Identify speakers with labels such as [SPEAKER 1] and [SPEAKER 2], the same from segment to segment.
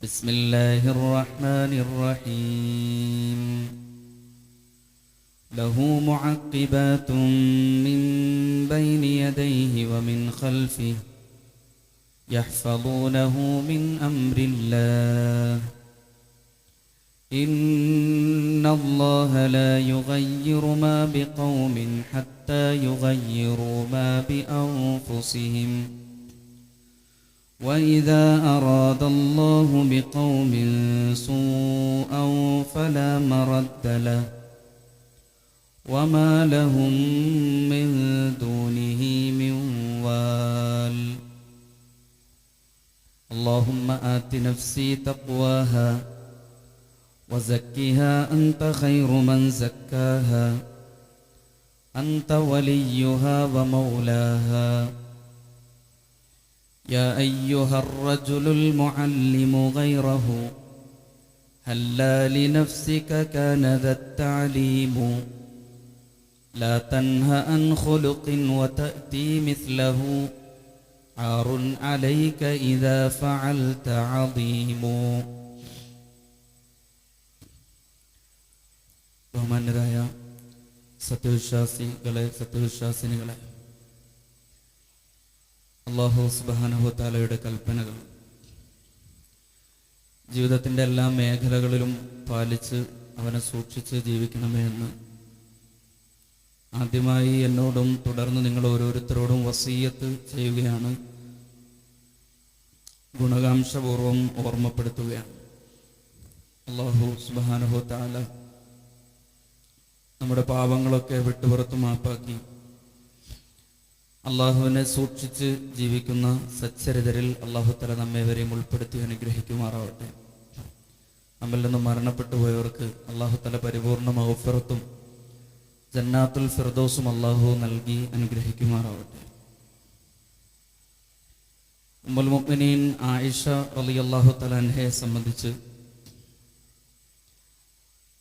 [SPEAKER 1] بسم الله الرحمن الرحيم له معقبات من بين يديه ومن خلفه يحفظونه من أمر الله إن الله لا يغير ما بقوم حتى يغيروا ما بأنفسهم وإذا أراد الله بقوم سوءا فلا مرد له وما لهم من دونه من وال اللهم آت نفسي تقواها وزكها أنت خير من زكاها أنت وليها ومولاها يا أيها الرجل المعلم غيره هلا لنفسك كان ذا التعليم لا تنه عن خلق وتأتي مثله عار عليك إذا فعلت عظيم. ബഹുമാന്യരായ സത്യവിശ്വാസിനികളെ, അല്ലാഹു സുബ്ഹാനഹു വ തആലയുടെ കൽപ്പനകൾ ജീവിതത്തിൻ്റെ എല്ലാ മേഖലകളിലും പാലിച്ച് അവനെ സൂക്ഷിച്ച് ജീവിക്കണമേ എന്ന് ആദ്യമായി എന്നോടും തുടർന്ന് നിങ്ങൾ ഓരോരുത്തരോടും വസിയ്യത്ത് ചെയ്യുകയാണ്, ഗുണകാംക്ഷപൂർവം ഓർമ്മപ്പെടുത്തുകയാണ്. അല്ലാഹു സുബ്ഹാനഹു വ തആല നമ്മുടെ പാപങ്ങളൊക്കെ വിട്ടുപുറത്ത് മാപ്പാക്കി അള്ളാഹുവിനെ സൂക്ഷിച്ച് ജീവിക്കുന്ന സച്ചരിതരിൽ അള്ളാഹു തആല നമ്മേവരെയും ഉൾപ്പെടുത്തി അനുഗ്രഹിക്കുമാറാവട്ടെ. നമ്മിൽ നിന്നും മരണപ്പെട്ടു പോയവർക്ക് അള്ളാഹു തആല പരിപൂർണ്ണ മഗ്ഫിറത്തും ജന്നാത്തുൽ ഫിർദൗസും അള്ളാഹു നൽകി അനുഗ്രഹിക്കുമാറാവട്ടെ. ഉമ്മുൽ മുഅ്മിനീൻ ആയിഷ റളിയല്ലാഹു തആല അൻഹയെ സംബന്ധിച്ച്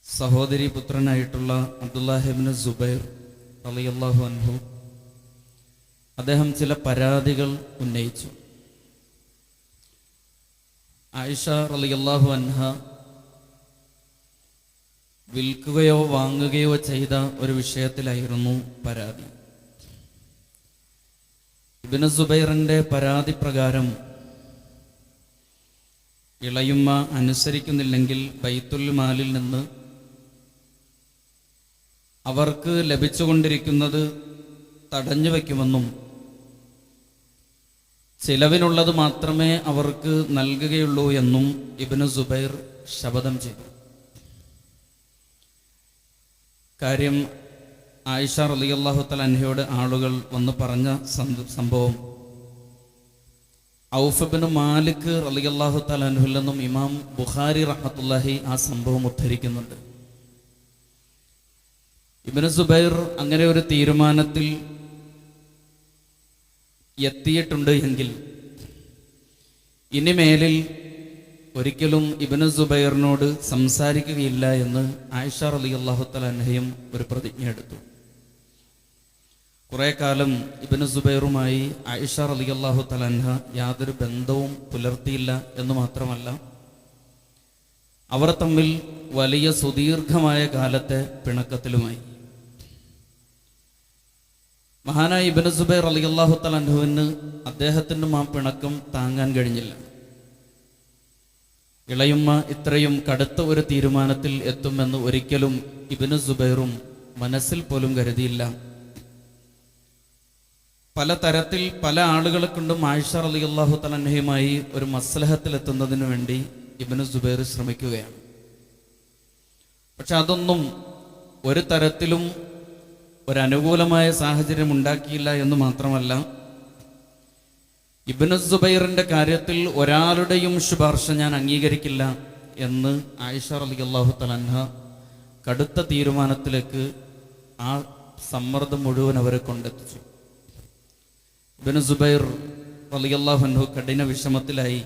[SPEAKER 1] സഹോദരി പുത്രനായിട്ടുള്ള അബ്ദുല്ലാഹി ഇബ്നു സുബൈർ റളിയല്ലാഹു അൻഹു അദ്ദേഹം ചില പരാതികൾ ഉന്നയിച്ചു. ആയിഷ റളിയല്ലാഹു അൻഹ വിൽക്കുകയോ വാങ്ങുകയോ ചെയ്ത ഒരു വിഷയത്തിലായിരുന്നു പരാതി. ഇബ്നു സുബൈറിന്റെ പരാതി പ്രകാരം ഇളയുമ്മ അനുസരിക്കുന്നില്ലെങ്കിൽ ബൈത്തുൽ മാലിൽ നിന്ന് അവർക്ക് ലഭിച്ചുകൊണ്ടിരിക്കുന്നത് തടഞ്ഞു വയ്ക്കുമെന്നും ചിലവിനുള്ളത് മാത്രമേ അവർക്ക് നൽകുകയുള്ളൂ എന്നും ഇബ്നു സുബൈർ ശപഥം ചെയ്തു. കാര്യം ആയിഷ റളിയല്ലാഹു തആല അൻഹയോട് ആളുകൾ വന്ന് പറഞ്ഞ സംഭവം ഔഫ് ഇബ്നു മാലിക് റളിയല്ലാഹു തആല അൻഹുവിൽ നിന്നും ഇമാം ബുഖാരി റഹ്മത്തുള്ളാഹി ആ സംഭവം ഉദ്ധരിക്കുന്നുണ്ട്. ഇബ്നു സുബൈർ അങ്ങനെ ഒരു തീരുമാനത്തിൽ എത്തിയിട്ടുണ്ട് എങ്കിൽ ഇനി മേലിൽ ഒരിക്കലും ഇബ്നു സുബൈറിനോട് സംസാരിക്കുകയില്ല എന്ന് ആയിഷ റളിയല്ലാഹു തആല അൻഹയും ഒരു പ്രതിജ്ഞ എടുത്തു. കുറെ കാലം ഇബ്നു സുബൈറുമായി ആയിഷ റളിയല്ലാഹു തആല അൻഹ യാതൊരു ബന്ധവും പുലർത്തിയില്ല എന്ന് മാത്രമല്ല, അവർ തമ്മിൽ വലിയ സുദീർഘമായ കാലത്തെ പിണക്കത്തിലുമായി. മഹാനായ ഇബ്നു സുബൈർ റളിയല്ലാഹു തആല അൻഹുവിന് അദ്ദേഹത്തിൻ്റെ ആ പിണക്കം താങ്ങാൻ കഴിഞ്ഞില്ല. ഇളയുമ്മ ഇത്രയും കടുത്ത ഒരു തീരുമാനത്തിൽ എത്തുമെന്ന് ഒരിക്കലും ഇബ്നു സുബൈറും മനസ്സിൽ പോലും കരുതിയില്ല. പല തരത്തിൽ പല ആളുകളെ കൊണ്ടും ആയിഷ റളിയല്ലാഹു തആല അൻഹയുമായി ഒരു മസ്ലഹത്തിലെത്തുന്നതിന് വേണ്ടി ഇബ്നു സുബൈർ ശ്രമിക്കുകയാണ്. പക്ഷെ അതൊന്നും ഒരു തരത്തിലും ഒരനുകൂലമായ സാഹചര്യം ഉണ്ടാക്കിയില്ല എന്ന് മാത്രമല്ല, ഇബ്നു സുബൈറിന്റെ കാര്യത്തിൽ ഒരാളുടെയും ശുപാർശ ഞാൻ അംഗീകരിക്കില്ല എന്ന് ആയിഷ റളിയല്ലാഹു തആല അൻഹ കടുത്ത തീരുമാനത്തിലേക്ക് ആ സമ്മർദ്ദം മുഴുവൻ അവരെ കൊണ്ടെത്തിച്ചു. ഇബ്നു സുബൈർ റളിയല്ലാഹു അൻഹു കഠിന വിഷമത്തിലായി.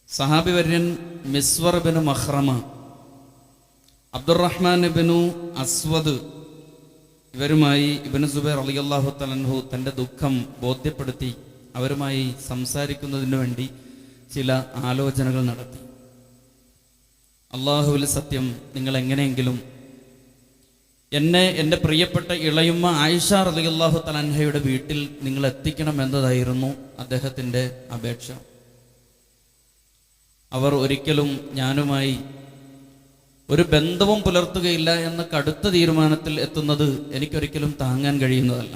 [SPEAKER 1] സഹാബി വര്യൻ മിസ്വർ ഇബ്നു മഖ്റമ, അബ്ദുറഹ്മാൻ ഇബ്നു അസ്വദ് ഇവരുമായി ഇബ്നു സുബൈർ റളിയല്ലാഹു തആല അൻഹു തൻ്റെ ദുഃഖം ബോധ്യപ്പെടുത്തി അവരുമായി സംസാരിക്കുന്നതിന് വേണ്ടി ചില ആലോചനകൾ നടത്തി. അള്ളാഹുവിൽ സത്യം, നിങ്ങൾ എങ്ങനെയെങ്കിലും എന്നെ എൻ്റെ പ്രിയപ്പെട്ട ഇളയുമ്മ ആയിഷ റളിയല്ലാഹു തആല അൻഹയുടെ വീട്ടിൽ നിങ്ങൾ എത്തിക്കണം എന്നതായിരുന്നു അദ്ദേഹത്തിൻ്റെ അപേക്ഷ. അവർ ഒരിക്കലും ഞാനുമായി ഒരു ബന്ധവും പുലർത്തുകയില്ല എന്ന കടുത്ത തീരുമാനത്തിൽ എത്തുന്നത് എനിക്കൊരിക്കലും താങ്ങാൻ കഴിയുന്നതല്ല.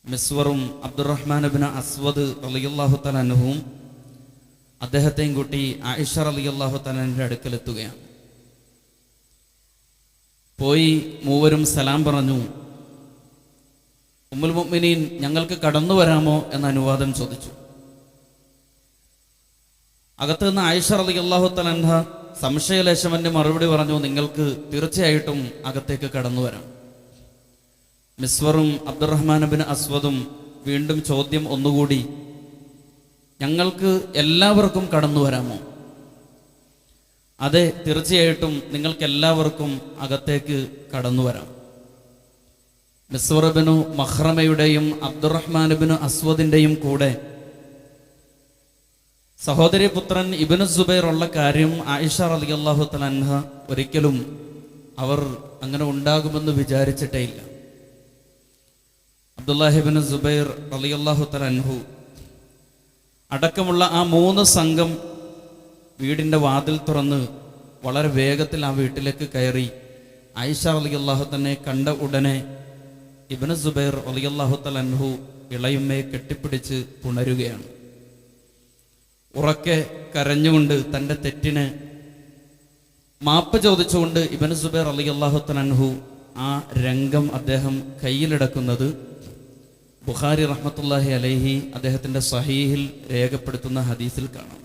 [SPEAKER 1] മിസ്വറും അബ്ദുറഹ്മാൻ ഇബ്നു അസ്വദ് റളിയല്ലാഹു തആല അൻഹുവും അദ്ദേഹത്തെയും കൂട്ടി ആയിഷ റളിയല്ലാഹു തആല അൻഹയുടെ അടുക്കലെത്തുകയാണ്. പോയി മൂവരും സലാം പറഞ്ഞു. ഉമ്മുൽ മുഅ്മിനീൻ, ഞങ്ങൾക്ക് കടന്നു വരാമോ എന്ന അനുവാദം ചോദിച്ചു. അകത്ത് നിന്ന് ആയിഷ റളിയല്ലാഹു തആല അൻഹ സംശയലേശമന്റെ മറുപടി പറഞ്ഞു, നിങ്ങൾക്ക് തീർച്ചയായിട്ടും അകത്തേക്ക് കടന്നു വരാം. മിസ്വറും അബ്ദുറഹ്മാൻ ഇബ്നു അസ്വദും വീണ്ടും ചോദ്യം ഒന്നുകൂടി, ഞങ്ങൾക്ക് എല്ലാവർക്കും കടന്നു വരാമോ? അതെ, തീർച്ചയായിട്ടും നിങ്ങൾക്ക് എല്ലാവർക്കും അകത്തേക്ക് കടന്നു വരാം. മിസ്വർ ഇബ്നു മഖ്റമയുടെയും അബ്ദുറഹ്മാൻ ഇബ്നു അസ്വദിന്റെയും കൂടെ സഹോദരി പുത്രൻ ഇബ്നു സുബൈർ ഉള്ള കാര്യം ആയിഷ റളിയല്ലാഹു തആല അൻഹ ഒരിക്കലും അവർ അങ്ങനെ ഉണ്ടാകുമെന്ന് വിചാരിച്ചിട്ടേ ഇല്ല. അബ്ദുല്ലാഹി ഇബ്നു സുബൈർ റളിയല്ലാഹു തആല അൻഹു അടക്കമുള്ള ആ 3 സംഘം വീടിൻ്റെ വാതിൽ തുറന്ന് വളരെ വേഗത്തിൽ ആ വീട്ടിലേക്ക് കയറി. ആയിഷ റളിയല്ലാഹു തന്നെ കണ്ട ഉടനെ ഇബ്നു സുബൈർ റളിയല്ലാഹു തആല അൻഹു ഇളയുമ്മയെ കെട്ടിപ്പിടിച്ച് പുണരുകയാണ്. ഉറക്കെ കരഞ്ഞുകൊണ്ട് തൻ്റെ തെറ്റിന് മാപ്പ് ചോദിച്ചുകൊണ്ട് ഇബ്നു സുബൈർ റളിയല്ലാഹു തആല അൻഹു ആ രംഗം അദ്ദേഹം കയ്യിലെടുക്കുന്നത് ബുഖാരി റഹ്മത്തുള്ളാഹി അലൈഹി അദ്ദേഹത്തിൻ്റെ സഹീഹിൽ രേഖപ്പെടുത്തുന്ന ഹദീസിൽ കാണാം.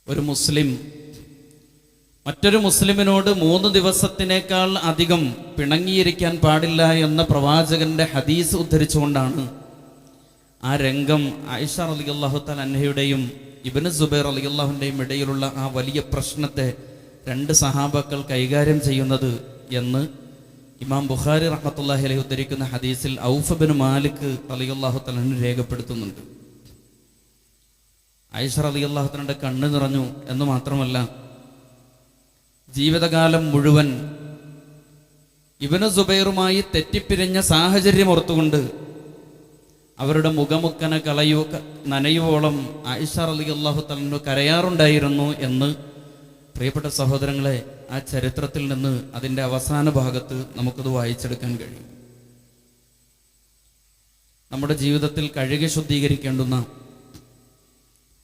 [SPEAKER 1] ഒരു മുസ്ലിം മറ്റൊരു മുസ്ലിമിനോട് 3 ദിവസത്തിനേക്കാൾ അധികം പിണങ്ങിയിരിക്കാൻ പാടില്ല എന്ന പ്രവാചകന്റെ ഹദീസ് ഉദ്ധരിച്ചുകൊണ്ടാണ് ആ രംഗം ആയിഷ റളിയല്ലാഹു തആല അൻഹയുടെയും ഇബ്നു സുബൈർ റളിയല്ലാഹുവിൻ്റെയും ഇടയിലുള്ള ആ വലിയ പ്രശ്നത്തെ 2 സഹാബാക്കൾ കൈകാര്യം ചെയ്യുന്നത് എന്ന് ഇമാം ബുഖാരി റഹ്മത്തുള്ളാഹി അലൈഹി ഉദ്ധരിക്കുന്ന ഹദീസിൽ ഔഫ് ഇബ്നു മാലിക് റളിയല്ലാഹു തആല അൻഹു രേഖപ്പെടുത്തുന്നുണ്ട്. ആയിഷ റളിയല്ലാഹു തആലയുടെ കണ്ണ് നിറഞ്ഞു എന്ന് മാത്രമല്ല, ജീവിതകാലം മുഴുവൻ ഇബ്നു സുബൈറുമായി തെറ്റിപ്പിരിഞ്ഞ സാഹചര്യം ഓർത്തുകൊണ്ട് അവരുടെ മുഖമുക്കന നനയുവോളം ആയിഷ റളിയല്ലാഹു തആല കരയാറുണ്ടായിരുന്നു എന്ന് പ്രിയപ്പെട്ട സഹോദരങ്ങളെ, ആ ചരിത്രത്തിൽ നിന്ന് അതിൻ്റെ അവസാന ഭാഗത്ത് നമുക്കത് വായിച്ചെടുക്കാൻ കഴിയും. നമ്മുടെ ജീവിതത്തിൽ കഴുകി ശുദ്ധീകരിക്കേണ്ടുന്ന,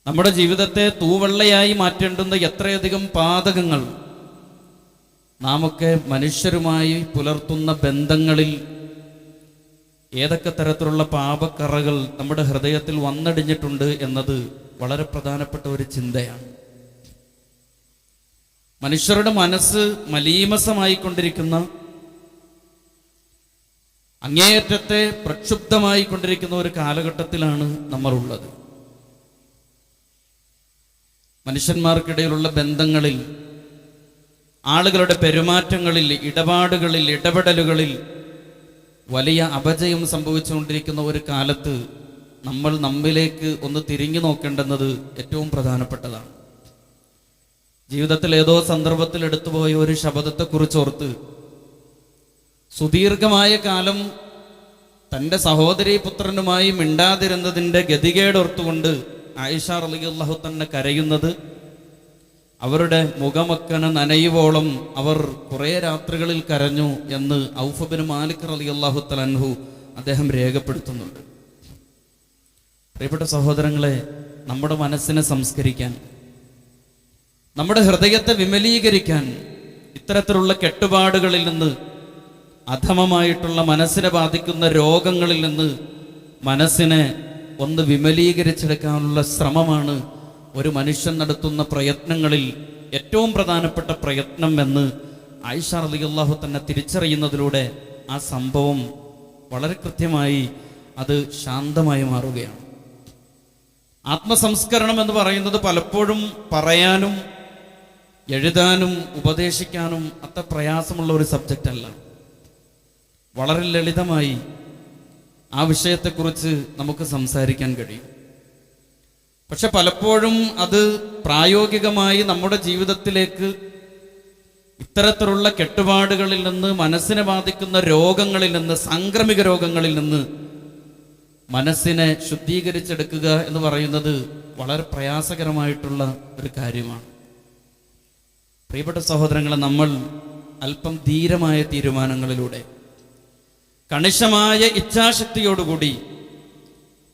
[SPEAKER 1] നമ്മുടെ ജീവിതത്തെ തൂവെള്ളയായി മാറ്റേണ്ടുന്ന എത്രയധികം പാതകങ്ങൾ നാമൊക്കെ മനുഷ്യരുമായി പുലർത്തുന്ന ബന്ധങ്ങളിൽ ഏതൊക്കെ തരത്തിലുള്ള പാപക്കറകൾ നമ്മുടെ ഹൃദയത്തിൽ വന്നടിഞ്ഞിട്ടുണ്ട് എന്നത് വളരെ പ്രധാനപ്പെട്ട ഒരു ചിന്തയാണ്. മനുഷ്യരുടെ മനസ്സ് മലീമസമായിക്കൊണ്ടിരിക്കുന്ന, അങ്ങേയറ്റത്തെ പ്രക്ഷുബ്ധമായി കൊണ്ടിരിക്കുന്ന ഒരു കാലഘട്ടത്തിലാണ് നമ്മൾ ഉള്ളത്. മനുഷ്യന്മാർക്കിടയിലുള്ള ബന്ധങ്ങളിൽ, ആളുകളുടെ പെരുമാറ്റങ്ങളിൽ, ഇടപാടുകളിൽ, ഇടപെടലുകളിൽ വലിയ അപജയം സംഭവിച്ചുകൊണ്ടിരിക്കുന്ന ഒരു കാലത്ത് നമ്മൾ നമ്മിലേക്ക് ഒന്ന് തിരിഞ്ഞു നോക്കേണ്ടുന്നത് ഏറ്റവും പ്രധാനപ്പെട്ടതാണ്. ജീവിതത്തിൽ ഏതോ സന്ദർഭത്തിൽ എടുത്തുപോയ ഒരു ശബ്ദത്തെക്കുറിച്ച് ഓർത്ത് സുദീർഘമായ കാലം തൻ്റെ സഹോദരീ പുത്രനുമായി മിണ്ടാതിരുന്നതിൻ്റെ ഗതികേടോർത്തുകൊണ്ട് ആയിഷ റളിയല്ലാഹു തന്നെ കരയുന്നത്, അവരുടെ മുഖമക്കന നനയുവോളം അവർ കുറേ രാത്രികളിൽ കരഞ്ഞു എന്ന് ഔഫ് ഇബ്നു മാലിക് റളിയല്ലാഹു തആല അൻഹു അദ്ദേഹം രേഖപ്പെടുത്തുന്നുണ്ട്. പ്രിയപ്പെട്ട സഹോദരങ്ങളെ, നമ്മുടെ മനസ്സിനെ സംസ്കരിക്കാൻ, നമ്മുടെ ഹൃദയത്തെ വിമലീകരിക്കാൻ, ഇത്തരത്തിലുള്ള കെട്ടുപാടുകളിൽ നിന്ന്, അധമമായിട്ടുള്ള മനസ്സിനെ ബാധിക്കുന്ന രോഗങ്ങളിൽ നിന്ന് മനസ്സിനെ ഒന്ന് വിമലീകരിച്ചെടുക്കാനുള്ള ശ്രമമാണ് ഒരു മനുഷ്യൻ നടത്തുന്ന പ്രയത്നങ്ങളിൽ ഏറ്റവും പ്രധാനപ്പെട്ട പ്രയത്നം എന്ന് ആയിഷ റളിയല്ലാഹു തന്നെ തിരിച്ചറിയുന്നതിലൂടെ ആ സംഭവം വളരെ കൃത്യമായി അത് ശാന്തമായി മാറുകയാണ്. ആത്മസംസ്കരണം എന്ന് പറയുന്നത് പലപ്പോഴും പറയാനും എഴുതാനും ഉപദേശിക്കാനും അത്ര പ്രയാസമുള്ള ഒരു സബ്ജക്റ്റ് അല്ല. വളരെ ലളിതമായി ആ വിഷയത്തെക്കുറിച്ച് നമുക്ക് സംസാരിക്കാൻ കഴിയും. പക്ഷെ പലപ്പോഴും അത് പ്രായോഗികമായി നമ്മുടെ ജീവിതത്തിലേക്ക് ഇത്തരത്തിലുള്ള കെട്ടുപാടുകളിൽ നിന്ന്, മനസ്സിനെ ബാധിക്കുന്ന രോഗങ്ങളിൽ നിന്ന്, സാംക്രമിക രോഗങ്ങളിൽ നിന്ന് മനസ്സിനെ ശുദ്ധീകരിച്ചെടുക്കുക എന്ന് പറയുന്നത് വളരെ പ്രയാസകരമായിട്ടുള്ള ഒരു കാര്യമാണ്. പ്രിയപ്പെട്ട സഹോദരങ്ങളെ, നമ്മൾ അല്പം ധീരമായ തീരുമാനങ്ങളിലൂടെ, കണിശമായ ഇച്ഛാശക്തിയോടുകൂടി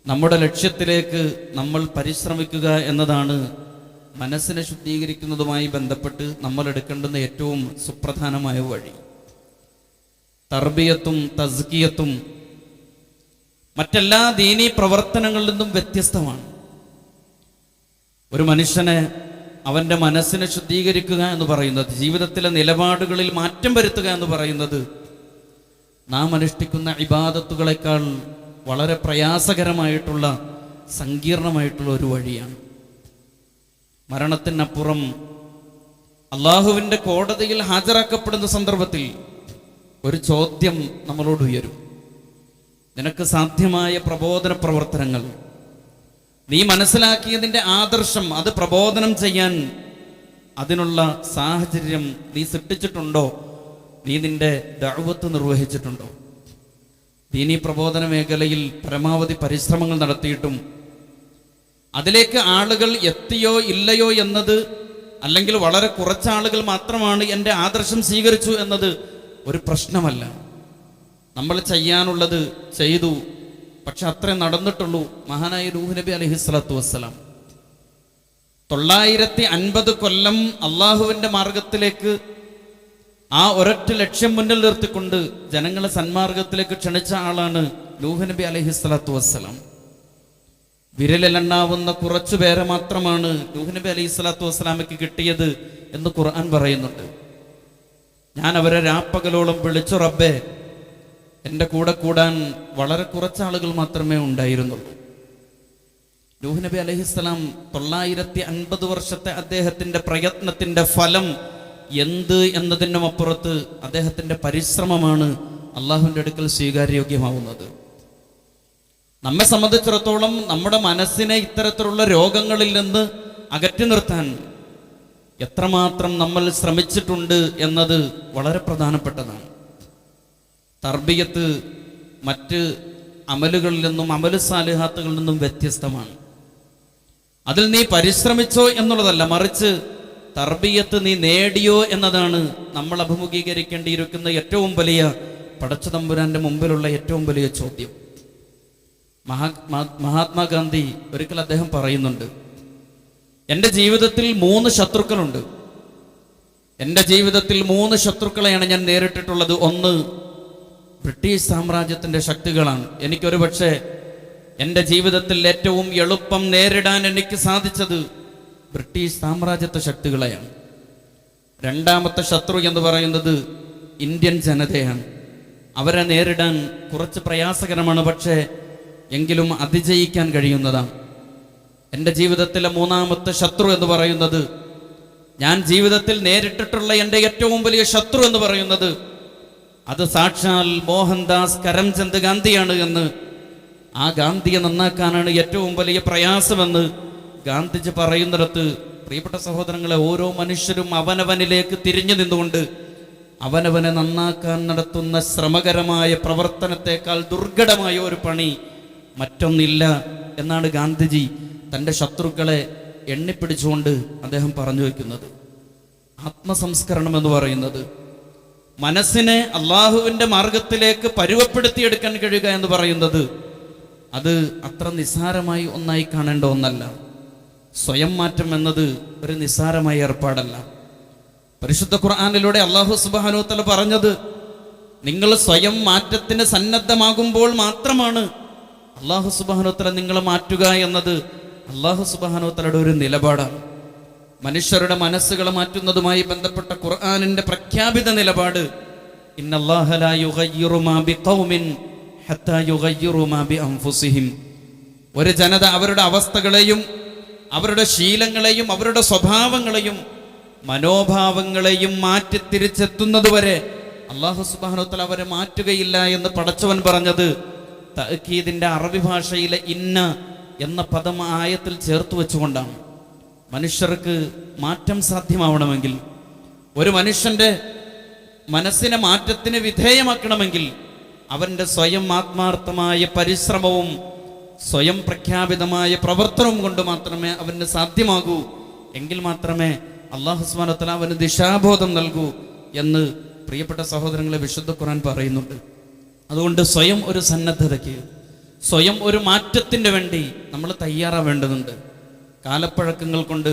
[SPEAKER 1] നമ്മുടെ ലക്ഷ്യത്തിലേക്ക് നമ്മൾ പരിശ്രമിക്കുക എന്നതാണ് മനസ്സിനെ ശുദ്ധീകരിക്കുന്നതുമായി ബന്ധപ്പെട്ട് നമ്മൾ എടുക്കേണ്ടുന്ന ഏറ്റവും സുപ്രധാനമായ വഴി. തർബിയത്തും തസ്കിയത്തും മറ്റെല്ലാ ദീനീ പ്രവർത്തനങ്ങളിൽ നിന്നും വ്യത്യസ്തമാണ്. ഒരു മനുഷ്യനെ അവൻ്റെ മനസ്സിനെ ശുദ്ധീകരിക്കുക എന്ന് പറയുന്നത്, ജീവിതത്തിലെ നിലപാടുകളിൽ മാറ്റം വരുത്തുക എന്ന് പറയുന്നത് നാം അനുഷ്ഠിക്കുന്ന ഇബാദത്തുകളെക്കാൾ വളരെ പ്രയാസകരമായിട്ടുള്ള, സങ്കീർണമായിട്ടുള്ള ഒരു വഴിയാണ്. മരണത്തിനപ്പുറം അള്ളാഹുവിൻ്റെ കോടതിയിൽ ഹാജരാക്കപ്പെടുന്ന സന്ദർഭത്തിൽ ഒരു ചോദ്യം നമ്മളോട് ഉയരും. നിനക്ക് സാധ്യമായ പ്രബോധന പ്രവർത്തനങ്ങൾ, നീ മനസ്സിലാക്കിയതിൻ്റെ ആദർശം, അത് പ്രബോധനം ചെയ്യാൻ അതിനുള്ള സാഹചര്യം നീ സൃഷ്ടിച്ചിട്ടുണ്ടോ? നീ നിന്റെ ദഅവത്ത് നിർവഹിച്ചിട്ടുണ്ടോ? ദീനീ പ്രബോധന മേഖലയിൽ പരമാവധി പരിശ്രമങ്ങൾ നടത്തിയിട്ടും അതിലേക്ക് ആളുകൾ എത്തിയോ ഇല്ലയോ എന്നത്, അല്ലെങ്കിൽ വളരെ കുറച്ചാളുകൾ മാത്രമാണ് എൻ്റെ ആദർശം സ്വീകരിച്ചു എന്നത് ഒരു പ്രശ്നമല്ല. നമ്മൾ ചെയ്യാനുള്ളത് ചെയ്തു, പക്ഷെ അത്രേ നടന്നിട്ടുള്ളൂ. മഹാനായ നൂഹ് നബി അലൈഹിസ്സലാത്തു വസ്സലാം 950 കൊല്ലം അള്ളാഹുവിൻ്റെ മാർഗത്തിലേക്ക് ആ ഒരൊറ്റ ലക്ഷ്യം മുന്നിൽ നിർത്തിക്കൊണ്ട് ജനങ്ങളെ സന്മാർഗത്തിലേക്ക് ക്ഷണിച്ച ആളാണ് നൂഹ് നബി അലൈഹിസ്സലാത്തു വസ്സലാം. വിരലിലെണ്ണാവുന്ന കുറച്ചു പേരെ മാത്രമാണ് നൂഹ് നബി അലൈഹിസ്സലാത്തു വസ്സലാമയ്ക്ക് കിട്ടിയത് എന്ന് ഖുർആൻ പറയുന്നുണ്ട്. ഞാൻ അവരെ രാപ്പകലോളം വിളിച്ചു, റബ്ബേ എൻ്റെ കൂടെ കൂടാൻ വളരെ കുറച്ചാളുകൾ മാത്രമേ ഉണ്ടായിരുന്നുള്ളൂ. നൂഹ് നബി അലൈഹിസ്സലാം 950 വർഷത്തെ അദ്ദേഹത്തിൻ്റെ പ്രയത്നത്തിൻ്റെ ഫലം എന്ത് എന്നതിനും അപ്പുറത്ത് അദ്ദേഹത്തിൻ്റെ പരിശ്രമമാണ് അള്ളാഹുവിൻ്റെ അടുക്കൽ സ്വീകാര്യോഗ്യമാവുന്നത്. നമ്മെ സംബന്ധിച്ചിടത്തോളം നമ്മുടെ മനസ്സിനെ ഇത്തരത്തിലുള്ള രോഗങ്ങളിൽ നിന്ന് അകറ്റി നിർത്താൻ എത്രമാത്രം നമ്മൾ ശ്രമിച്ചിട്ടുണ്ട് എന്നത് വളരെ പ്രധാനപ്പെട്ടതാണ്. തർബിയത്ത് മറ്റ് അമലുകളിൽ നിന്നും, അമലു സാലിഹാത്തുകളിൽ നിന്നും വ്യത്യസ്തമാണ്. അതിൽ നീ പരിശ്രമിച്ചോ എന്നുള്ളതല്ല, മറിച്ച് തർബിയത്ത് നീ നേടിയോ എന്നതാണ് നമ്മൾ അഭിമുഖീകരിക്കേണ്ടിയിരിക്കുന്ന ഏറ്റവും വലിയ, പടച്ചതമ്പുരാന്റെ മുമ്പിലുള്ള ഏറ്റവും വലിയ ചോദ്യം. മഹാത്മാഗാന്ധി ഒരിക്കൽ അദ്ദേഹം പറയുന്നുണ്ട്, എൻ്റെ ജീവിതത്തിൽ 3 ശത്രുക്കളുണ്ട്. എൻ്റെ ജീവിതത്തിൽ 3 ശത്രുക്കളെയാണ് ഞാൻ നേരിട്ടിട്ടുള്ളത്. ഒന്ന് ബ്രിട്ടീഷ് സാമ്രാജ്യത്തിൻ്റെ ശക്തികളാണ്. എനിക്കൊരു പക്ഷേ എൻ്റെ ജീവിതത്തിൽ ഏറ്റവും എളുപ്പം നേരിടാൻ എനിക്ക് സാധിച്ചത് ബ്രിട്ടീഷ് സാമ്രാജ്യത്വ ശക്തികളെയാണ്. രണ്ടാമത്തെ ശത്രു എന്ന് പറയുന്നത് ഇന്ത്യൻ ജനതയാണ്. അവരെ നേരിടാൻ കുറച്ച് പ്രയാസകരമാണ്, പക്ഷേ എങ്കിലും അതിജയിക്കാൻ കഴിയുന്നതാണ്. എൻ്റെ ജീവിതത്തിലെ 3ാമത്തെ ശത്രു എന്ന് പറയുന്നത്, ഞാൻ ജീവിതത്തിൽ നേരിട്ടിട്ടുള്ള എൻ്റെ ഏറ്റവും വലിയ ശത്രു എന്ന് പറയുന്നത്, അത് സാക്ഷാൽ മോഹൻദാസ് കരംചന്ദ് ഗാന്ധിയാണ് എന്ന്, ആ ഗാന്ധിയെ നന്നാക്കാനാണ് ഏറ്റവും വലിയ പ്രയാസമെന്ന് ഗാന്ധിജി പറയുന്നിടത്ത്, പ്രിയപ്പെട്ട സഹോദരങ്ങളെ, ഓരോ മനുഷ്യരും അവനവനിലേക്ക് തിരിഞ്ഞു നിന്നുകൊണ്ട് അവനവനെ നന്നാക്കാൻ നടത്തുന്ന ശ്രമകരമായ പ്രവർത്തനത്തെക്കാൾ ദുർഘടമായ ഒരു പണി മറ്റൊന്നില്ല എന്നാണ് ഗാന്ധിജി തൻ്റെ ശത്രുക്കളെ എണ്ണിപ്പിടിച്ചുകൊണ്ട് അദ്ദേഹം പറഞ്ഞു വയ്ക്കുന്നത്. ആത്മസംസ്കരണം എന്ന് പറയുന്നത്, മനസ്സിനെ അള്ളാഹുവിൻ്റെ മാർഗത്തിലേക്ക് പരുവപ്പെടുത്തിയെടുക്കാൻ കഴിയുക എന്ന് പറയുന്നത്, അത് അത്ര നിസ്സാരമായി ഒന്നായി കാണേണ്ട ഒന്നല്ല. സ്വയം മാറ്റം എന്നത് ഒരു നിസ്സാരമായ ഏർപ്പാടല്ല. പരിശുദ്ധ ഖുർആനിലൂടെ അല്ലാഹു സുബ്ഹാനഹു വ തആല പറഞ്ഞത്, നിങ്ങൾ സ്വയം മാറ്റത്തിന് സന്നദ്ധമാകുമ്പോൾ മാത്രമാണ് അല്ലാഹു സുബ്ഹാനഹു വ തആല നിങ്ങളെ മാറ്റുക എന്നത് അല്ലാഹു സുബ്ഹാനഹു വ തആലയുടെ ഒരു നിലപാടാണ്. മനുഷ്യരുടെ മനസ്സുകളെ മാറ്റുന്നതുമായി ബന്ധപ്പെട്ട ഖുർആനിന്റെ പ്രഖ്യാപിത നിലപാട്, ഇന്നല്ലാഹ ലാ യുഗയ്യിറു മാ ബിഖൗമിൻ ഹത്താ യുഗയ്യിറു മാ ബിഅൻഫുസിഹിം. ഒരു ജനത അവരുടെ അവസ്ഥകളെയും അവരുടെ ശീലങ്ങളെയും അവരുടെ സ്വഭാവങ്ങളെയും മനോഭാവങ്ങളെയും മാറ്റി തിരിച്ചെത്തുന്നതുവരെ അല്ലാഹു സുബ്ഹാനഹു വ തആല അവരെ മാറ്റുകയില്ല എന്ന് പടച്ചവൻ പറഞ്ഞത് തഅക്കീദിന്റെ അറബി ഭാഷയിലെ ഇന്ന എന്ന പദം ആയത്തിൽ ചേർത്ത് വെച്ചുകൊണ്ടാണ്. മനുഷ്യർക്ക് മാറ്റം സാധ്യമാവണമെങ്കിൽ, ഒരു മനുഷ്യൻ്റെ മനസ്സിനെ മാറ്റത്തിന് വിധേയമാക്കണമെങ്കിൽ അവൻ്റെ സ്വയം ആത്മാർത്ഥമായ പരിശ്രമവും സ്വയം പ്രഖ്യാപിതമായ പ്രവർത്തനവും കൊണ്ട് മാത്രമേ അവന് സാധ്യമാകൂ. എങ്കിൽ മാത്രമേ അല്ലാഹു സുബ്ഹാനഹു വ തആല അവന് ദിശാബോധം നൽകൂ എന്ന് പ്രിയപ്പെട്ട സഹോദരങ്ങളെ വിശുദ്ധ ഖുർആൻ പറയുന്നുണ്ട്. അതുകൊണ്ട് സ്വയം ഒരു സന്നദ്ധതയ്ക്ക്, സ്വയം ഒരു മാറ്റത്തിന് വേണ്ടി നമ്മൾ തയ്യാറാവേണ്ടതുണ്ട്. കാലപ്പഴക്കങ്ങൾ കൊണ്ട്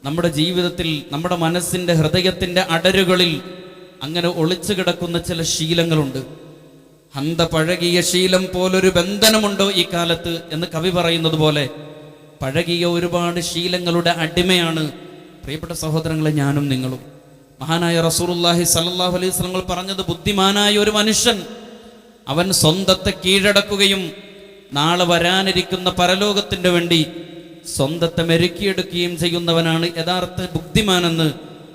[SPEAKER 1] നമ്മുടെ ജീവിതത്തിൽ, നമ്മുടെ മനസ്സിൻ്റെ ഹൃദയത്തിൻ്റെ അടരുകളിൽ അങ്ങനെ ഒളിച്ചു കിടക്കുന്ന ചില ശീലങ്ങളുണ്ട്. ഹന്ത പഴകിയ ശീലം പോലൊരു ബന്ധനമുണ്ടോ ഈ കാലത്ത് എന്ന് കവി പറയുന്നത് പോലെ പഴകിയ ഒരുപാട് ശീലങ്ങളുടെ അടിമയാണ് പ്രിയപ്പെട്ട സഹോദരങ്ങളെ ഞാനും നിങ്ങളും. മഹാനായ റസൂലുള്ളാഹി സ്വല്ലല്ലാഹു അലൈഹി വസല്ലം പറഞ്ഞത്, ബുദ്ധിമാനായ ഒരു മനുഷ്യൻ അവൻ സ്വന്തത്തെ കീഴടക്കുകയും നാളെ വരാനിരിക്കുന്ന പരലോകത്തിന് വേണ്ടി സ്വന്തത്തെ മെരുക്കിയെടുക്കുകയും ചെയ്യുന്നവനാണ് യഥാർത്ഥ ബുദ്ധിമാനെന്ന്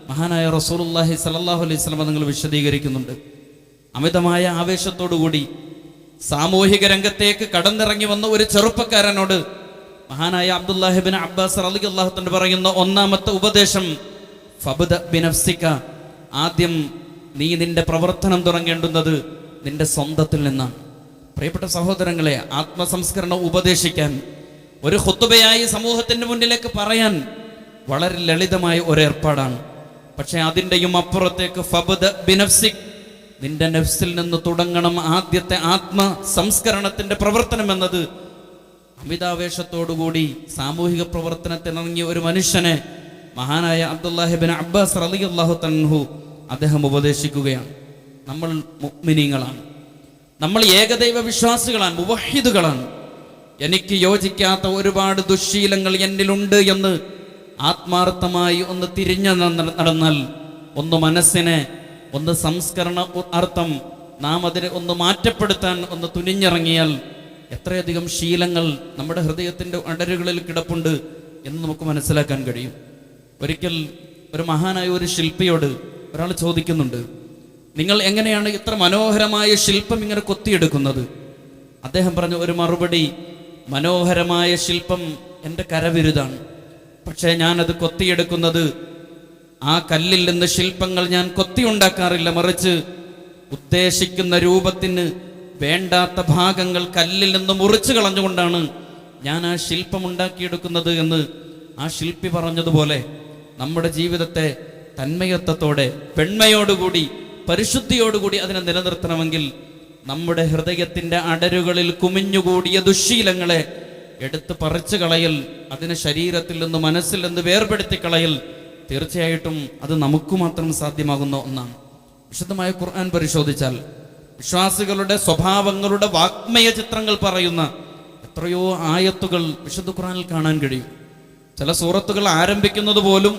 [SPEAKER 1] മഹാനായ റസൂലുള്ളാഹി സ്വല്ലല്ലാഹു അലൈഹി വസല്ലം നിങ്ങൾ വിശദീകരിക്കുന്നുണ്ട്. അമിതമായ ആവേശത്തോടുകൂടി സാമൂഹിക രംഗത്തേക്ക് കടന്നിറങ്ങി വന്ന ഒരു ചെറുപ്പക്കാരനോട് മഹാനായ അബ്ദുല്ലാഹി ഇബ്നു അബ്ബാസ് റളിയല്ലാഹു അൻഹു പറയുന്ന ഒന്നാമത്തെ ഉപദേശം, ഫബ്ദ ബിനഫ്സിക, ആദ്യം നീ നിന്റെ പ്രവർത്തനം തുടങ്ങേണ്ടുന്നത് നിന്റെ സ്വന്തത്തിൽ നിന്നാണ്. പ്രിയപ്പെട്ട സഹോദരങ്ങളെ, ആത്മസംസ്കരണം ഉപദേശിക്കാൻ, ഒരു ഖുത്ബയായി സമൂഹത്തിന്റെ മുന്നിലേക്ക് പറയാൻ വളരെ ലളിതമായ ഒരു ഏർപ്പാടാണ്. പക്ഷെ അതിൻ്റെയും അപ്പുറത്തേക്ക് ഫബ്ദ ബിനഫ്സിക്, നിന്റെ നഫ്സിൽ നിന്ന് തുടങ്ങണം ആദ്യത്തെ ആത്മസംസ്കരണത്തിന്റെ പ്രവർത്തനം എന്നത് അമിതാവേശത്തോടുകൂടി സാമൂഹിക പ്രവർത്തനത്തിനിറങ്ങിയ ഒരു മനുഷ്യനെ മഹാനായ അബ്ദുല്ലാഹി ഇബ്നു അബ്ബാസ് റളിയല്ലാഹു അൻഹു അദ്ദേഹം ഉപദേശിക്കുകയാണ്. നമ്മൾ മുഅ്മിനീങ്ങളാണ്, നമ്മൾ ഏകദൈവ വിശ്വാസികളാണ്, മുവഹിദുകളാണ്. എനിക്ക് യോജിക്കാത്ത ഒരുപാട് ദുശ്ശീലങ്ങൾ എന്നിലുണ്ട് എന്ന് ആത്മാർത്ഥമായി ഒന്ന് തിരിഞ്ഞു നടന്നാൽ, ഒന്ന് മനസ്സിനെ ഒന്ന് സംസ്കരണ അർത്ഥം നാം അതിനെ ഒന്ന് മാറ്റപ്പെടുത്താൻ ഒന്ന് തുനിഞ്ഞിറങ്ങിയാൽ എത്രയധികം ശീലങ്ങൾ നമ്മുടെ ഹൃദയത്തിൻ്റെ അടരുകളിൽ കിടപ്പുണ്ട് എന്ന് നമുക്ക് മനസ്സിലാക്കാൻ കഴിയും. ഒരിക്കൽ ഒരു മഹാനായ ഒരു ശില്പിയോട് ഒരാൾ ചോദിക്കുന്നുണ്ട്, നിങ്ങൾ എങ്ങനെയാണ് ഇത്ര മനോഹരമായ ശില്പം ഇങ്ങനെ കൊത്തിയെടുക്കുന്നത്? അദ്ദേഹം പറഞ്ഞ ഒരു മറുപടി, മനോഹരമായ ശില്പം എൻ്റെ കരവിരുതാണ്, പക്ഷേ ഞാനത് കൊത്തിയെടുക്കുന്നത് ആ കല്ലിൽ നിന്ന് ശില്പങ്ങൾ ഞാൻ കൊത്തിയുണ്ടാക്കാറില്ല, മറിച്ച് ഉദ്ദേശിക്കുന്ന രൂപത്തിന് വേണ്ടാത്ത ഭാഗങ്ങൾ കല്ലിൽ നിന്ന് മുറിച്ചു കളഞ്ഞുകൊണ്ടാണ് ഞാൻ ആ ശില്പം ഉണ്ടാക്കിയെടുക്കുന്നത് എന്ന് ആ ശില്പി പറഞ്ഞതുപോലെ നമ്മുടെ ജീവിതത്തെ തന്മയത്വത്തോടെ, പെൺമയോടുകൂടി, പരിശുദ്ധിയോടുകൂടി അതിനെ നിലനിർത്തണമെങ്കിൽ നമ്മുടെ ഹൃദയത്തിൻ്റെ അടരുകളിൽ കുമിഞ്ഞുകൂടിയ ദുശ്ശീലങ്ങളെ എടുത്ത് പറിച്ചു കളയൽ, അതിനെ ശരീരത്തിൽ നിന്ന് മനസ്സിൽ നിന്ന് വേർപെടുത്തി കളയൽ തീർച്ചയായിട്ടും അത് നമുക്ക് മാത്രം സാധ്യമാകുന്ന ഒന്നാണ്. വിശുദ്ധമായ ഖുർആൻ പരിശോധിച്ചാൽ വിശ്വാസികളുടെ സ്വഭാവങ്ങളുടെ വാഗ്മയ ചിത്രങ്ങൾ പറയുന്ന എത്രയോ ആയത്തുകൾ വിശുദ്ധ ഖുർആനിൽ കാണാൻ കഴിയും. ചില സൂറത്തുകൾ ആരംഭിക്കുന്നത് പോലും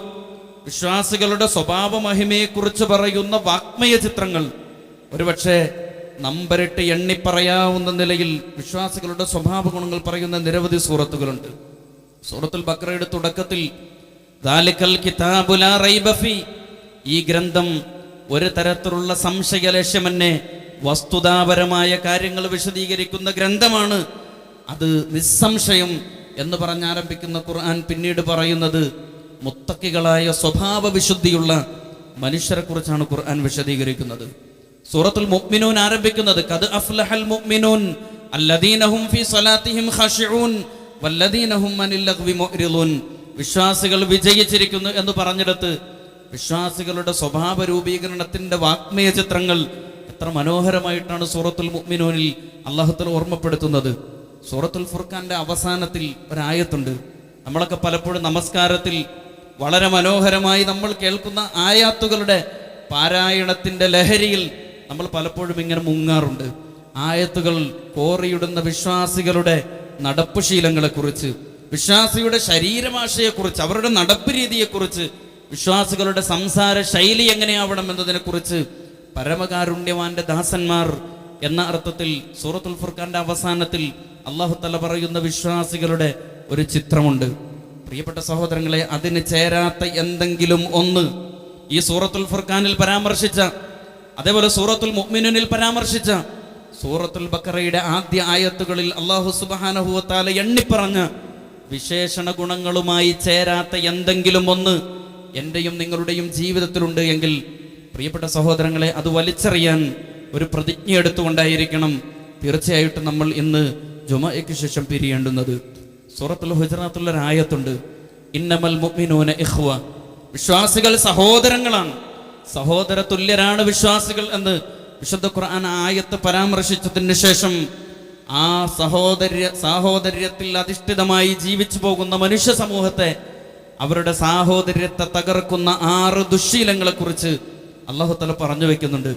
[SPEAKER 1] വിശ്വാസികളുടെ സ്വഭാവ മഹിമയെക്കുറിച്ച് പറയുന്ന വാഗ്മയ ചിത്രങ്ങൾ. ഒരുപക്ഷെ നമ്പരിട്ട് എണ്ണിപ്പറയാവുന്ന നിലയിൽ വിശ്വാസികളുടെ സ്വഭാവ ഗുണങ്ങൾ പറയുന്ന നിരവധി സൂറത്തുകളുണ്ട്. സൂറത്തുൽ ബഖറയുടെ തുടക്കത്തിൽ ദാലിക്കൽ കിതാബു ലാ റൈബ ഫീ, ഈ ഗ്രന്ഥം ഒരു തരത്തിലുള്ള സംശയലേശമന്യേ വസ്തുതാപരമായ കാര്യങ്ങൾ വിശദീകരിക്കുന്ന ഗ്രന്ഥമാണ്, അത് നിസ്സംശയം എന്ന് പറഞ്ഞാരംഭിക്കുന്ന ഖുർആൻ പിന്നീട് പറയുന്നത് മുത്തക്കികളായ സ്വഭാവ വിശുദ്ധിയുള്ള മനുഷ്യരെ കുറിച്ചാണ് ഖുർആൻ വിശദീകരിക്കുന്നത്. സൂറത്തുൽ മുഅ്മിനൂൻ ആരംഭിക്കുന്നത് ഖദ് അഫ്ലഹൽ മുഅ്മിനൂൻ അല്ലദീന ഹും ഫീ സ്വലാത്തിഹിം ഖാശിഊൻ വല്ലദീന ഹും അനിൽ ലഗ്വി മുഅ്രിദൂൻ, വിശ്വാസികൾ വിജയിച്ചിരിക്കുന്നു എന്ന് പറഞ്ഞിടത്ത് വിശ്വാസികളുടെ സ്വഭാവ രൂപീകരണത്തിന്റെ വാഗ്മയ ചിത്രങ്ങൾ എത്ര മനോഹരമായിട്ടാണ് സൂറത്തുൽ മുഅ്മിനൂനിൽ അല്ലാഹു തആല ഓർമ്മപ്പെടുത്തുന്നത്. സൂറത്തുൽ ഫുർഖാന്റെ അവസാനത്തിൽ ഒരായത്തുണ്ട്. നമ്മളൊക്കെ പലപ്പോഴും നമസ്കാരത്തിൽ വളരെ മനോഹരമായി നമ്മൾ കേൾക്കുന്ന ആയാത്തുകളുടെ പാരായണത്തിന്റെ ലഹരിയിൽ നമ്മൾ പലപ്പോഴും ഇങ്ങനെ മുങ്ങാറുണ്ട്. ആയത്തുകൾ കോറിയിടുന്ന വിശ്വാസികളുടെ നടപ്പ് ശീലങ്ങളെക്കുറിച്ച്, വിശ്വാസിയുടെ ശരീരഭാഷയെക്കുറിച്ച്, അവരുടെ നടപ്പ് രീതിയെക്കുറിച്ച്, വിശ്വാസികളുടെ സംസാര ശൈലി എങ്ങനെയാവണം എന്നതിനെക്കുറിച്ച് പരമകാരുണ്യവാന്റെ ദാസന്മാർ എന്ന അർത്ഥത്തിൽ സൂറത്തുൽ ഫുർഖാന്റെ അവസാനത്തിൽ അല്ലാഹു തആല പറയുന്ന വിശ്വാസികളുടെ ഒരു ചിത്രമുണ്ട്. പ്രിയപ്പെട്ട സഹോദരങ്ങളെ, അതിന് ചേരാത്ത എന്തെങ്കിലും ഒന്ന് ഈ സൂറത്തുൽ ഫുർഖാനിൽ പരാമർശിച്ച, അതേപോലെ സൂറത്തുൽ മുഅ്മിനൂനിൽ പരാമർശിച്ച സൂറത്തുൽ ബഖറയുടെ ആദ്യ ആയത്തുകളിൽ അല്ലാഹു സുബ്ഹാനഹു വ തആല എണ്ണിപ്പറഞ്ഞ വിശേഷണ ഗുണങ്ങളുമായി ചേരാത്ത എന്തെങ്കിലും ഒന്ന് എൻ്റെയും നിങ്ങളുടെയും ജീവിതത്തിലുണ്ട് എങ്കിൽ പ്രിയപ്പെട്ട സഹോദരങ്ങളെ, അത് വലിച്ചെറിയാൻ ഒരു പ്രതിജ്ഞ എടുത്തുകൊണ്ടായിരിക്കണം തീർച്ചയായിട്ടും നമ്മൾ ഇന്ന് ജുമഅയ്ക്ക് ശേഷം പിരിയേണ്ടുന്നത്. സൂറത്തുൽ ഹുജറാത്തുള്ള ഒരു ആയത്തുണ്ട്, ഇന്നമൽ മുഅ്മിനൂന ഇഖ്വ, വിശ്വാസികൾ സഹോദരങ്ങളാണ്, സഹോദര തുല്യരാണ് വിശ്വാസികൾ എന്ന് വിശുദ്ധ ഖുർആൻ ആയത്ത് പരാമർശിച്ചതിന് ശേഷം ആ സാഹോദര്യത്തിൽ അധിഷ്ഠിതമായി ജീവിച്ചു പോകുന്ന മനുഷ്യ സമൂഹത്തെ, അവരുടെ സാഹോദര്യത്തെ തകർക്കുന്ന 6 ദുശ്ശീലങ്ങളെ കുറിച്ച് അല്ലാഹു തആല പറഞ്ഞു വെക്കുന്നുണ്ട്.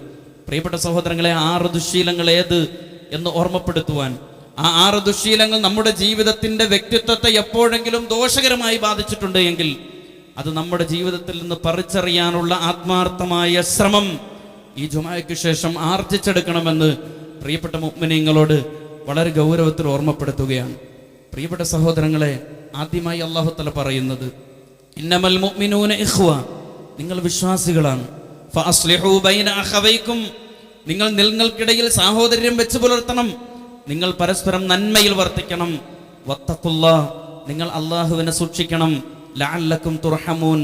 [SPEAKER 1] പ്രിയപ്പെട്ട സഹോദരങ്ങളെ, 6 ദുശ്ശീലങ്ങൾ ഏത് എന്ന് ഓർമ്മപ്പെടുത്തുവാൻ, ആ 6 ദുശ്ശീലങ്ങൾ നമ്മുടെ ജീവിതത്തിന്റെ വ്യക്തിത്വത്തെ എപ്പോഴെങ്കിലും ദോഷകരമായി ബാധിച്ചിട്ടുണ്ട് എങ്കിൽ അത് നമ്മുടെ ജീവിതത്തിൽ നിന്ന് പറിച്ചറിയാനുള്ള ആത്മാർത്ഥമായ ശ്രമം ഈ ജുമഅയ്ക്ക് ശേഷം ആർജിച്ചെടുക്കണമെന്ന് പ്രിയപ്പെട്ട മുഅ്മിനീങ്ങളോട് വളരെ ഗൗരവത്തിൽ ഓർമ്മപ്പെടുത്തുകയാണ്. പ്രിയപ്പെട്ട സഹോദരങ്ങളെ, ആദ്യമായി അല്ലാഹു തആല പറയുന്നത് ഇന്നമൽ മുഅ്മിനൂന ഇഖ്വ, നിങ്ങൾ വിശ്വാസികളാണ്. ഫഅസ്ലിഹൂ ബൈന അഖവൈക്കും, നിങ്ങൾക്കിടയിൽ സാഹോദര്യം വെച്ച് പുലർത്തണം, നിങ്ങൾ പരസ്പരം നന്മയിൽ വർത്തിക്കണം. വത്തഖുല്ലാഹ്, നിങ്ങൾ അല്ലാഹുവിനെ സൂക്ഷിക്കണം. ലഅല്ലക്കും തുർഹമൂൻ,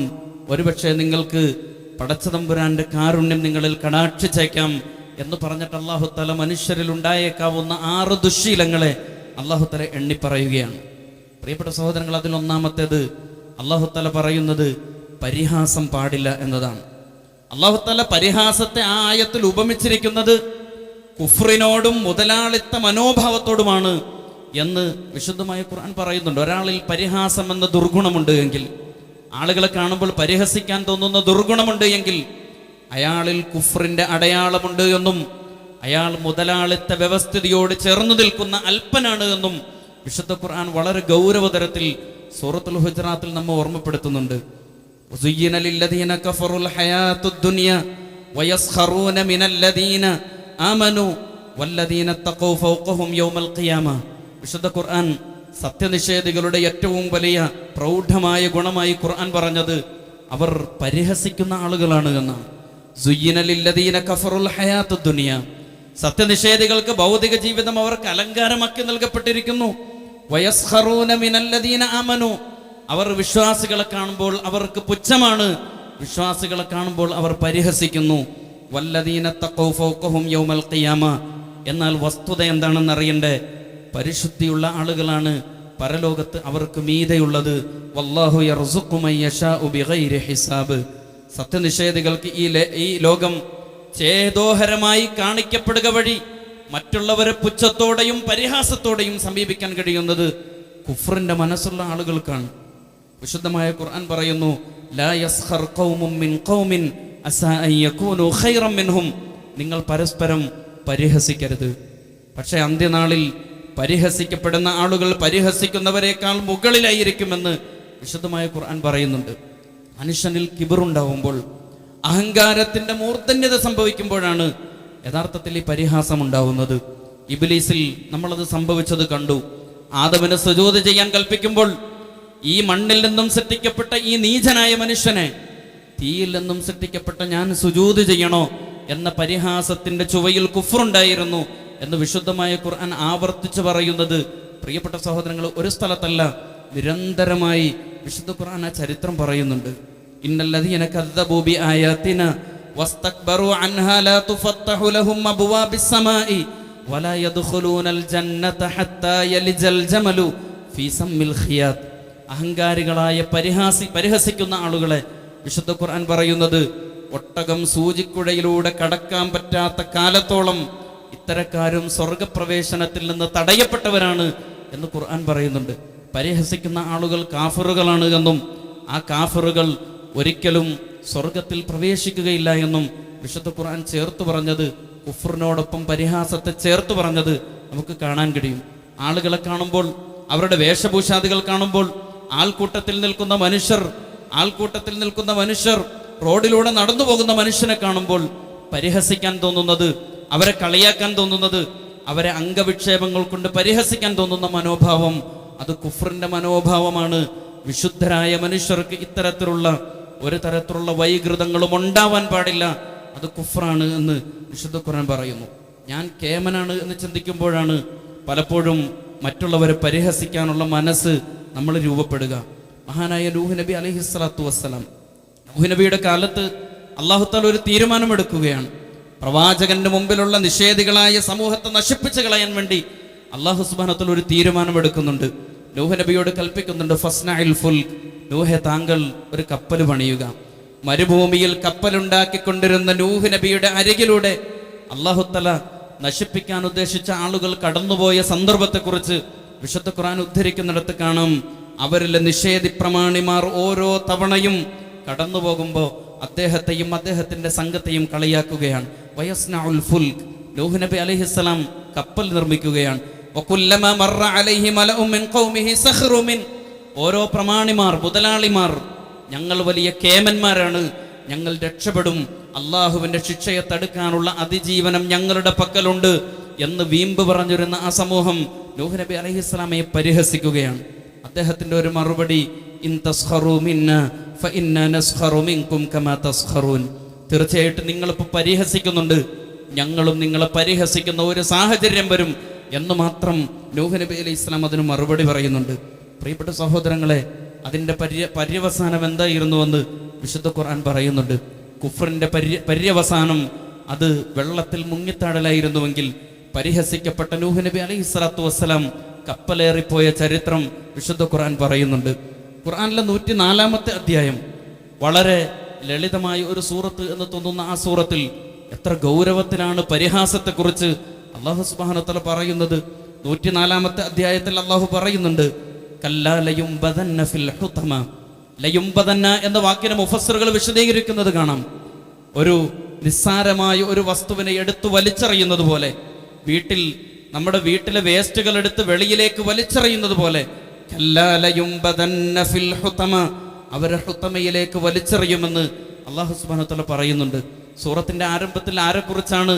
[SPEAKER 1] ഒരുപക്ഷെ നിങ്ങൾക്ക് പടച്ചതമ്പുരാന്റെ കാരുണ്യം നിങ്ങളിൽ കടാക്ഷിച്ചേക്കാം എന്ന് പറഞ്ഞിട്ട് അല്ലാഹു തആല മനുഷ്യരിൽ ഉണ്ടായേക്കാവുന്ന 6 ദുശ്ശീലങ്ങളെ അല്ലാഹു തആല എണ്ണി പറയുകയാണ്. പ്രിയപ്പെട്ട സഹോദരങ്ങൾ, അതിൽ ഒന്നാമത്തേത് അല്ലാഹു തആല പറയുന്നത് പരിഹാസം പാടില്ല എന്നതാണ്. അല്ലാഹു തആല പരിഹാസത്തെ ആ ആയത്തിൽ ഉപമിച്ചിരിക്കുന്നത് കുഫ്രിനോടും മുതലാളിത്ത മനോഭാവത്തോടുമാണ് എന്ന് വിശുദ്ധമായ ഖുർആൻ പറയുന്നുണ്ട്. ഒരാളിൽ പരിഹാസം എന്ന ദുർഗുണമുണ്ട് എങ്കിൽ, ആളുകളെ കാണുമ്പോൾ പരിഹസിക്കാൻ തോന്നുന്ന ദുർഗുണമുണ്ട് എങ്കിൽ അയാളിൽ കുഫ്രിന്റെ അടയാളമുണ്ട് എന്നും അയാൾ മുതലാളിത്ത വ്യവസ്ഥിതിയോട് ചേർന്നു നിൽക്കുന്ന അല്പനാണ് എന്നും വിശുദ്ധ ഖുർആൻ വളരെ ഗൗരവതരത്തിൽ സൂറത്തുൽ ഹുജറാത്തിൽ നമ്മെ ഓർമ്മപ്പെടുത്തുന്നുണ്ട്. وزين للذين كفروا الحياة الدنيا ويسخرون من الذين آمنوا والذين اتقوا فوقهم يوم القيامة. വിശുദ്ധ ഖുർആൻ സത്യനിഷേധികളുടെ ഏറ്റവും വലിയ പ്രൗഢമായ ഗുണമായി ഖുർആൻ പറഞ്ഞത് അവർ പരിഹസിക്കുന്ന ആളുകളാണ് എന്നാണ്. സുയ്യിന ലില്ലദീന കഫറുൽ ഹയാത്തുദ് ദുനിയ, സത്യനിഷേധികൾക്ക് ഭൗതിക ജീവിതം അവർക്ക് അലങ്കാരമാക്കി നൽകപ്പെട്ടിരിക്കുന്നു. വയസ്ഖറൂന മിനല്ലദീന ആമനു, അവർ വിശ്വാസികളെ കാണുമ്പോൾ അവർക്ക് പുച്ഛമാണ്, വിശ്വാസികളെ കാണുമ്പോൾ അവർ പരിഹസിക്കുന്നു. വല്ലദീന തഖൗ ഫൗഖഹും യൗമൽ ഖിയാമ, എന്നാൽ വസ്തുത എന്താണെന്ന് അറിയണ്ടേ, പരിശുദ്ധിയുള്ള ആളുകളാണ് പരലോകത്ത് അവർക്ക് മീതെയുള്ളത്. വല്ലാഹു യർസുഖു മൻ യശാഉ ബിഗൈരി ഹിസാബ്. സത്യനിഷേധികൾക്ക് ഈ ലോകം ചേതോഹരമായി കാണിക്കപ്പെടുക വഴി മറ്റുള്ളവരെ പുച്ഛത്തോടെയും പരിഹാസത്തോടെയും സമീപിക്കാൻ കഴിയുന്നത് കുഫ്റിന്റെ മനസ്സുള്ള ആളുകൾക്കാണ്. വിശുദ്ധമായ ഖുർആൻ പറയുന്നു, ലാ യസ്ഖർ ഖൗമും മിൻ ഖൗമിൻ അസാ അൻ യകൂനു ഖൈറൻ മിൻഹും, നിങ്ങൾ പരസ്പരം പരിഹസിക്കരുത്. പക്ഷേ അന്ത്യനാളിൽ പരിഹസിക്കപ്പെടുന്ന ആളുകൾ പരിഹസിക്കുന്നവരെക്കാൾ മുകളിലായിരിക്കുമെന്ന് വിശുദ്ധമായ ഖുർആൻ പറയുന്നുണ്ട്. മനുഷ്യനിൽ കിബറുണ്ടാവുമ്പോൾ, അഹങ്കാരത്തിന്റെ മൂർധന്യത സംഭവിക്കുമ്പോഴാണ് യഥാർത്ഥത്തിൽ ഈ പരിഹാസം ഉണ്ടാവുന്നത്. ഇബ്ലീസിൽ നമ്മളത് സംഭവിച്ചത് കണ്ടു. ആദമിന് സുജൂദ് ചെയ്യാൻ കൽപ്പിക്കുമ്പോൾ ഈ മണ്ണിൽ നിന്നും സൃഷ്ടിക്കപ്പെട്ട ഈ നീചനായ മനുഷ്യനെ തീയിൽ നിന്നും സൃഷ്ടിക്കപ്പെട്ട ഞാൻ സുജൂദ് ചെയ്യണോ എന്ന പരിഹാസത്തിന്റെ ചുവയിൽ കുഫ്റുണ്ടായിരുന്നു എന്ന് വിശുദ്ധമായ ഖുർആൻ ആവർത്തിച്ച് പറയുന്നത് പ്രിയപ്പെട്ട സഹോദരങ്ങൾ ഒരു സ്ഥലത്തല്ല, നിരന്തരമായി വിശുദ്ധ ഖുർആൻ ആ ചരിത്രം പറയുന്നുണ്ട്. ഇന്നല്ലദീന കദ്ദബൂ ബിആയാതിന വസ്തക്ബറു അൻഹാ ലാ തുഫത്തഹു ലഹും അബ്വാബിസ് സമാഇ വലാ യദ്ഖുലൂനൽ ജന്നത ഹത്താ യലിജൽ ജമലു ഫീ സമ്മിൽ ഖിയാത്. അഹങ്കാരികളായ പരിഹസിക്കുന്ന ആളുകളെ വിശുദ്ധ ഖുർആൻ പറയുന്നത് ഒട്ടകം സൂചിക്കുഴയിലൂടെ കടക്കാൻ പറ്റാത്ത കാലത്തോളം ഇത്തരക്കാരും സ്വർഗപ്രവേശനത്തിൽ നിന്ന് തടയപ്പെട്ടവരാണ് എന്ന് ഖുർആൻ പറയുന്നുണ്ട്. പരിഹസിക്കുന്ന ആളുകൾ കാഫിറുകളാണ് എന്നും ആ കാഫിറുകൾ ഒരിക്കലും സ്വർഗത്തിൽ പ്രവേശിക്കുകയില്ല എന്നും വിശുദ്ധ ഖുർആൻ ചേർത്ത് പറഞ്ഞത്, കുഫ്റിനോടൊപ്പം പരിഹാസത്തെ ചേർത്ത് പറഞ്ഞത് നമുക്ക് കാണാൻ കഴിയും. ആളുകളെ കാണുമ്പോൾ, അവരുടെ വേഷഭൂഷാദികൾ കാണുമ്പോൾ, ആൾക്കൂട്ടത്തിൽ നിൽക്കുന്ന മനുഷ്യർ റോഡിലൂടെ നടന്നു പോകുന്ന മനുഷ്യനെ കാണുമ്പോൾ പരിഹസിക്കാൻ തോന്നുന്നത്, അവരെ കളിയാക്കാൻ തോന്നുന്നത്, അവരെ അംഗവിക്ഷേപങ്ങൾ കൊണ്ട് പരിഹസിക്കാൻ തോന്നുന്ന മനോഭാവം അത് കുഫ്റിന്റെ മനോഭാവമാണ്. വിശുദ്ധരായ മനുഷ്യർക്ക് ഇത്തരത്തിലുള്ള ഒരു തരത്തിലുള്ള വൈകൃതങ്ങളും ഉണ്ടാവാൻ പാടില്ല, അത് കുഫ്റാണ് എന്ന് വിശുദ്ധ ഖുർആൻ പറയുന്നു. ഞാൻ കേമനാണ് എന്ന് ചിന്തിക്കുമ്പോഴാണ് പലപ്പോഴും മറ്റുള്ളവരെ പരിഹസിക്കാനുള്ള മനസ്സ് നമ്മൾ രൂപപ്പെടുക. മഹാനായ നൂഹ് നബി അലൈഹിസ്സലാത്തു വസ്സലാം, നൂഹ് നബിയുടെ കാലത്ത് അല്ലാഹു തആല ഒരു തീരുമാനമെടുക്കുകയാണ്. പ്രവാചകന്റെ മുമ്പിലുള്ള നിഷേധികളായ സമൂഹത്തെ നശിപ്പിച്ചു കളയാൻ വേണ്ടി അല്ലാഹു സുബ്ഹാനഹു വ തആല ഒരു തീരുമാനമെടുക്കുന്നുണ്ട്. നൂഹ് നബിയോട് കൽപ്പിക്കുന്നുണ്ട്, ഫസ്നഇൽ ഫുൽക്, നൂഹെ താങ്കൾ ഒരു കപ്പൽ പണിയുക. മരുഭൂമിയിൽ കപ്പലുണ്ടാക്കിക്കൊണ്ടിരുന്ന നൂഹ് നബിയുടെ അരികിലൂടെ അല്ലാഹു തആല നശിപ്പിക്കാൻ ഉദ്ദേശിച്ച ആളുകൾ കടന്നുപോയ സന്ദർഭത്തെക്കുറിച്ച് വിശുദ്ധ ഖുർആൻ ഉദ്ധരിക്കുന്നിടത്ത് കാണാം, അവരിലെ നിഷേധി പ്രമാണിമാർ ഓരോ തവണയും കടന്നു പോകുമ്പോൾ അദ്ദേഹത്തെയും അദ്ദേഹത്തിന്റെ സംഘത്തെയും കളിയാക്കുകയാണ്. വയസ്നഉൽ ഫുൽക്, നൂഹ് നബി അലൈഹിസ്സലാം കപ്പൽ നിർമ്മിക്കുകയാണ്. വകുല്ലമാ മറ അലൈഹി മലഉ മിൻ ഖൗമിഹി സഖറു മിൻ, ഓരോ പ്രമാണിമാർ, മുതലാളിമാർ, ഞങ്ങൾ വലിയ കേമന്മാരാണ്, ഞങ്ങൾ രക്ഷപ്പെടും, അള്ളാഹുവിന്റെ ശിക്ഷയെ തടുക്കാനുള്ള അതിജീവനം ഞങ്ങളുടെ പക്കലുണ്ട് എന്ന് വീമ്പ് പറഞ്ഞിരുന്ന ആ സമൂഹം നൂഹ് നബി അലൈഹിസ്സലാമയെ പരിഹസിക്കുകയാണ്. അദ്ദേഹത്തിന്റെ ഒരു മറുപടി, ഇൻ തസ്ഖറു മിന്നാ ഫഇന്നാ നസ്ഖറു മിൻകും കമാ തസ്ഖറൂൻ, തീർച്ചയായിട്ടും നിങ്ങളിപ്പോൾ പരിഹസിക്കുന്നുണ്ട്, ഞങ്ങളും നിങ്ങളെ പരിഹസിക്കുന്ന ഒരു സാഹചര്യം വരും എന്ന് മാത്രം നൂഹ് നബി അലൈഹി ഇസ്ലാം അതിന് മറുപടി പറയുന്നുണ്ട്. പ്രിയപ്പെട്ട സഹോദരങ്ങളെ, അതിൻ്റെ പര്യവസാനം എന്തായിരുന്നുവെന്ന് വിശുദ്ധ ഖുർആൻ പറയുന്നുണ്ട്. കുഫറിന്റെ പര്യവസാനം അത് വെള്ളത്തിൽ മുങ്ങിത്താടലായിരുന്നുവെങ്കിൽ പരിഹസിക്കപ്പെട്ട നൂഹ് നബി അലൈഹി സ്വലാത്തു വസ്സലാം കപ്പലേറിപ്പോയ ചരിത്രം വിശുദ്ധ ഖുർആൻ പറയുന്നുണ്ട്. ഖുർആനിലെ 104-ാമത്തെ അധ്യായം, വളരെ ലളിതമായ ഒരു സൂറത്ത് എന്ന് തോന്നുന്ന ആ സൂറത്തിൽ എത്ര ഗൗരവത്തിലാണ് പരിഹാസത്തെക്കുറിച്ച് അല്ലാഹു സുബ്ഹാനഹു വ തആല പറയുന്നത്. 104-ാമത്തെ അധ്യായത്തിൽ അല്ലാഹു പറയുന്നുണ്ട്, കല്ലാ ലയുംബദന്ന ഫിൽ ഹുതമ. ലയുംബദന്ന എന്ന വാക്കിനെ മുഫസ്സിറുകൾ വിശദീകരിക്കുന്നത് കാണാം. ഒരു നിസ്സാരമായ ഒരു വസ്തുവിനെ എടുത്തു വലിച്ചെറിയുന്നത് പോലെ, നമ്മുടെ വീട്ടിലെ വേസ്റ്റുകൾ എടുത്ത് വെളിയിലേക്ക് വലിച്ചെറിയുന്നത് പോലെ, കല്ലാ ലയുംബദന്ന ഫിൽ ഹുതമ, അവരെ ഹുതമയിലേക്ക് വലിച്ചെറിയുമെന്ന് അല്ലാഹു സുബ്ഹാനഹു വ തആല പറയുന്നുണ്ട്. സൂറത്തിന്റെ ആരംഭത്തിൽ ആരെക്കുറിച്ചാണ്?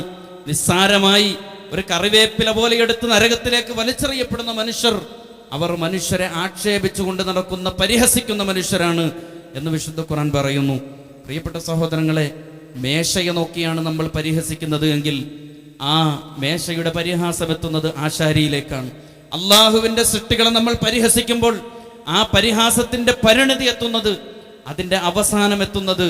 [SPEAKER 1] നിസ്സാരമായി ഒരു കറിവേപ്പില പോലെ എടുത്ത് നരകത്തിലേക്ക് വലിച്ചെറിയപ്പെടുന്ന മനുഷ്യർ, അവർ മനുഷ്യരെ ആക്ഷേപിച്ചുകൊണ്ട് നടക്കുന്ന, പരിഹസിക്കുന്ന മനുഷ്യരാണ് എന്ന് വിശുദ്ധ ഖുർആൻ പറയുന്നു. പ്രിയപ്പെട്ട സഹോദരങ്ങളെ, മേശയെ നോക്കിയാണ് നമ്മൾ പരിഹസിക്കുന്നത് എങ്കിൽ ആ മേശയുടെ പരിഹാസം എത്തുന്നത് ആശാരിയിലേക്കാണ്. അള്ളാഹുവിന്റെ സൃഷ്ടികളെ നമ്മൾ പരിഹസിക്കുമ്പോൾ ആ പരിഹാസത്തിന്റെ പരിണതി എത്തുന്നത്, അതിന്റെ അവസാനം എത്തുന്നത്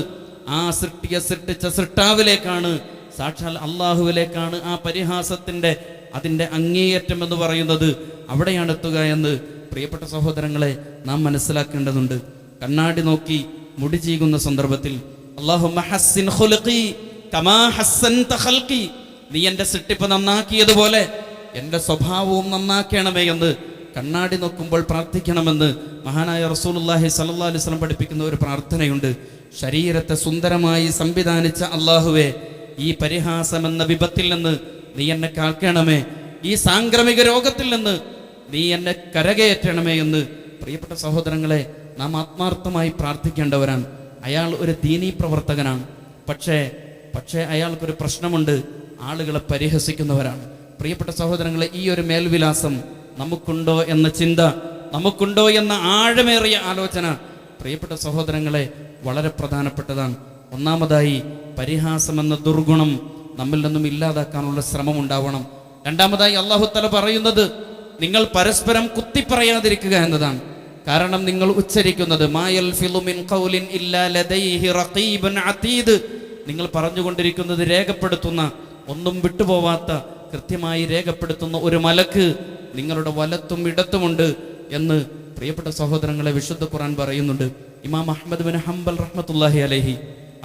[SPEAKER 1] ആ സൃഷ്ടിച്ച സൃഷ്ടാവിലേക്കാണ്, സാക്ഷാൽ അള്ളാഹുവിലേക്കാണ്. ആ പരിഹാസത്തിന്റെ അതിൻ്റെ അങ്ങേയറ്റം എന്ന് പറയുന്നത് അവിടെയാണ് എത്തുക എന്ന് പ്രിയപ്പെട്ട സഹോദരങ്ങളെ നാം മനസ്സിലാക്കേണ്ടതുണ്ട്. കണ്ണാടി നോക്കി മുടി ചീകുന്ന സന്ദർഭത്തിൽ അല്ലാഹുമ്മ ഹസ്സിൻ ഖുൽഖി കമാ ഹസ്സൻത ഖൽഖി, നീ എൻ്റെ സൃഷ്ടിപ്പ് നന്നാക്കിയതുപോലെ എൻ്റെ സ്വഭാവവും നന്നാക്കണമേ എന്ന് കണ്ണാടി നോക്കുമ്പോൾ പ്രാർത്ഥിക്കണമെന്ന് മഹാനായ റസൂലുള്ളാഹി സ്വല്ലല്ലാഹു അലൈഹി വസല്ലം പഠിപ്പിക്കുന്ന ഒരു പ്രാർത്ഥനയുണ്ട്. ശരീരത്തെ സുന്ദരമായി സംവിധാനിച്ച അല്ലാഹുവേ, ഈ പരിഹാസമെന്ന വിപത്തിൽ നിന്ന് നീ എന്നെ കാക്കണമേ, ഈ സാംക്രമിക രോഗത്തിൽ നിന്ന് നീ എന്നെ കരകയറ്റണമേ എന്ന് പ്രിയപ്പെട്ട സഹോദരങ്ങളെ നാം ആത്മാർത്ഥമായി പ്രാർത്ഥിക്കേണ്ടവരാണ്. അയാൾ ഒരു ദീനീ പ്രവർത്തകനാണ്, പക്ഷേ അയാൾക്കൊരു പ്രശ്നമുണ്ട്, ആളുകളെ പരിഹസിക്കുന്നവരാണ്. പ്രിയപ്പെട്ട സഹോദരങ്ങളെ, ഈ ഒരു മേൽവിലാസം നമുക്കുണ്ടോ എന്ന ചിന്ത, നമുക്കുണ്ടോ എന്ന ആഴമേറിയ ആലോചന പ്രിയപ്പെട്ട സഹോദരങ്ങളെ വളരെ പ്രധാനപ്പെട്ടതാണ്. ഒന്നാമതായി പരിഹാസമെന്ന ദുർഗുണം നമ്മിൽ നിന്നും ഇല്ലാതാക്കാനുള്ള ശ്രമം ഉണ്ടാവണം. രണ്ടാമതായി അല്ലാഹു തആല പറയുന്നത് നിങ്ങൾ പരസ്പരം കുത്തിപ്പറയാതിരിക്കുക എന്നതാണ്. കാരണം നിങ്ങൾ ഉച്ചരിക്കുന്നത് മായൽഫിളു മിൻ ഖൗലിൻ ഇല്ലാ ലദൈഹി റഖീബുൻ അതീദ്, നിങ്ങൾ പറഞ്ഞുകൊണ്ടിരിക്കുന്നത് രേഖപ്പെടുത്തുന്ന, ഒന്നും വിട്ടുപോവാത്ത, കൃത്യമായി രേഖപ്പെടുത്തുന്ന ഒരു മലക്ക് നിങ്ങളുടെ വലത്തും ഇടത്തുമുണ്ട് എന്ന് പ്രിയപ്പെട്ട സഹോദരങ്ങളെ വിശുദ്ധ ഖുർആൻ പറയുന്നുണ്ട്. ഇമാം അഹ്മദ് ബിൻ ഹംബൽ റഹ്മത്തുള്ളാഹി അലൈഹി,